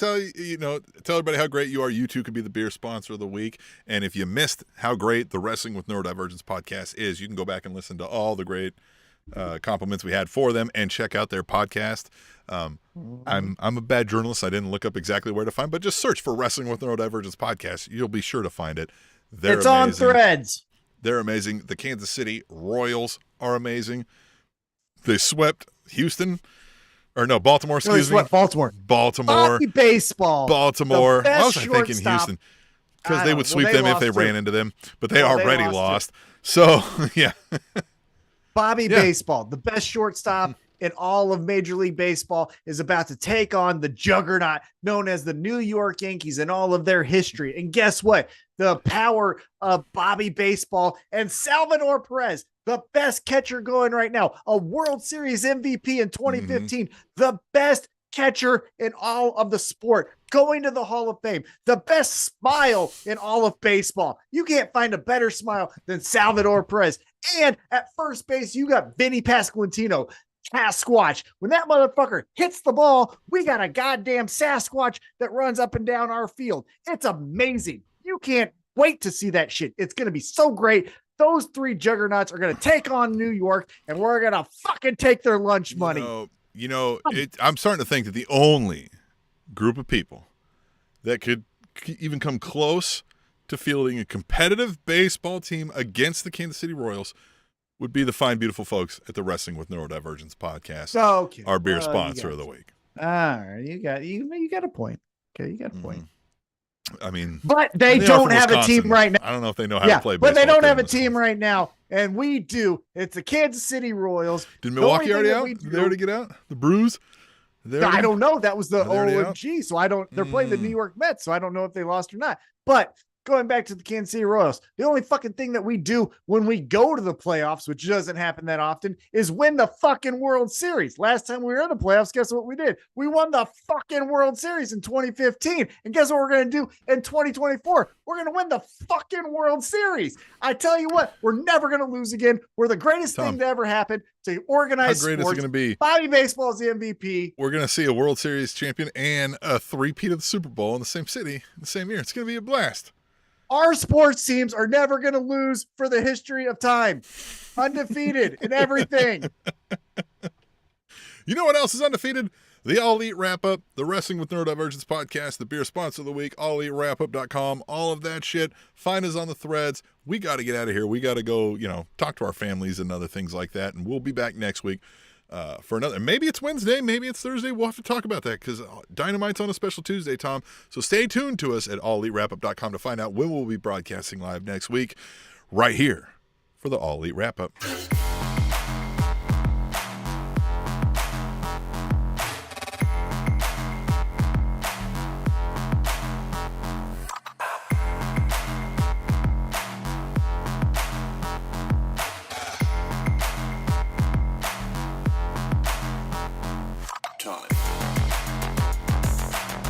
tell everybody how great you are, you too could be the beer sponsor of the week. And if you missed how great the Wrestling with Neurodivergence podcast is, you can go back and listen to all the great compliments we had for them and check out their podcast. I'm a bad journalist. I didn't look up exactly where to find, but just search for Wrestling with Neurodivergence podcast. You'll be sure to find it. It's amazing. On Threads. They're amazing. The Kansas City Royals are amazing. They swept Baltimore, excuse me. Baltimore. Baltimore. Baseball. Baltimore. I was thinking Houston, because they would sweep them if they ran into them, but they already lost. So, yeah. Bobby Baseball, the best shortstop in all of Major League Baseball, is about to take on the juggernaut known as the New York Yankees and all of their history. And guess what? The power of Bobby Baseball and Salvador Perez, the best catcher going right now, a World Series MVP in 2015, the best catcher in all of the sport, going to the Hall of Fame, the best smile in all of baseball. You can't find a better smile than Salvador Perez. And at first base, you got Vinny Pasquantino, Sasquatch. When that motherfucker hits the ball, we got a goddamn Sasquatch that runs up and down our field. It's amazing. You can't wait to see that shit. It's going to be so great. those three juggernauts are going to take on New York, and we're going to fucking take their lunch money. I'm starting to think that the only group of people that could even come close to fielding a competitive baseball team against the Kansas City Royals would be the fine, beautiful folks at the Wrestling with Neurodivergence podcast, our beer sponsor of the week. All right, you got a point. Okay, you got a point. I mean, but they don't have Wisconsin. a team right now. I don't know if they know how to play baseball. But they don't have a team right now, and we do. It's the Kansas City Royals. Did Milwaukee already out? Did they already get out? The Brews? I don't know. That was the OMG. So I don't. They're playing the New York Mets, so I don't know if they lost or not. But going back to the Kansas City Royals, the only fucking thing that we do when we go to the playoffs, which doesn't happen that often, is win the fucking World Series. Last time we were in the playoffs, guess what we did? We won the fucking World Series in 2015. And guess what we're going to do in 2024? We're going to win the fucking World Series. I tell you what, we're never going to lose again. We're the greatest thing to ever happen to organize sports. How great is it going to be? Bobby Baseball is the MVP. We're going to see a World Series champion and a three-peat of the Super Bowl in the same city in the same year. It's going to be a blast. Our sports teams are never going to lose for the history of time. Undefeated in everything. You know what else is undefeated? The All Elite Wrap-Up, the Wrestling with Neurodivergence podcast, the beer sponsor of the week, AllEliteWrapup.com, all of that shit. Find us on the threads. We got to get out of here. We got to go, talk to our families and other things like that. And we'll be back next week for another. Maybe it's Wednesday. Maybe it's Thursday. We'll have to talk about that because Dynamite's on a special Tuesday, Tom. So stay tuned to us at AllEliteWrapup.com to find out when we'll be broadcasting live next week right here for the All Elite Wrap-Up.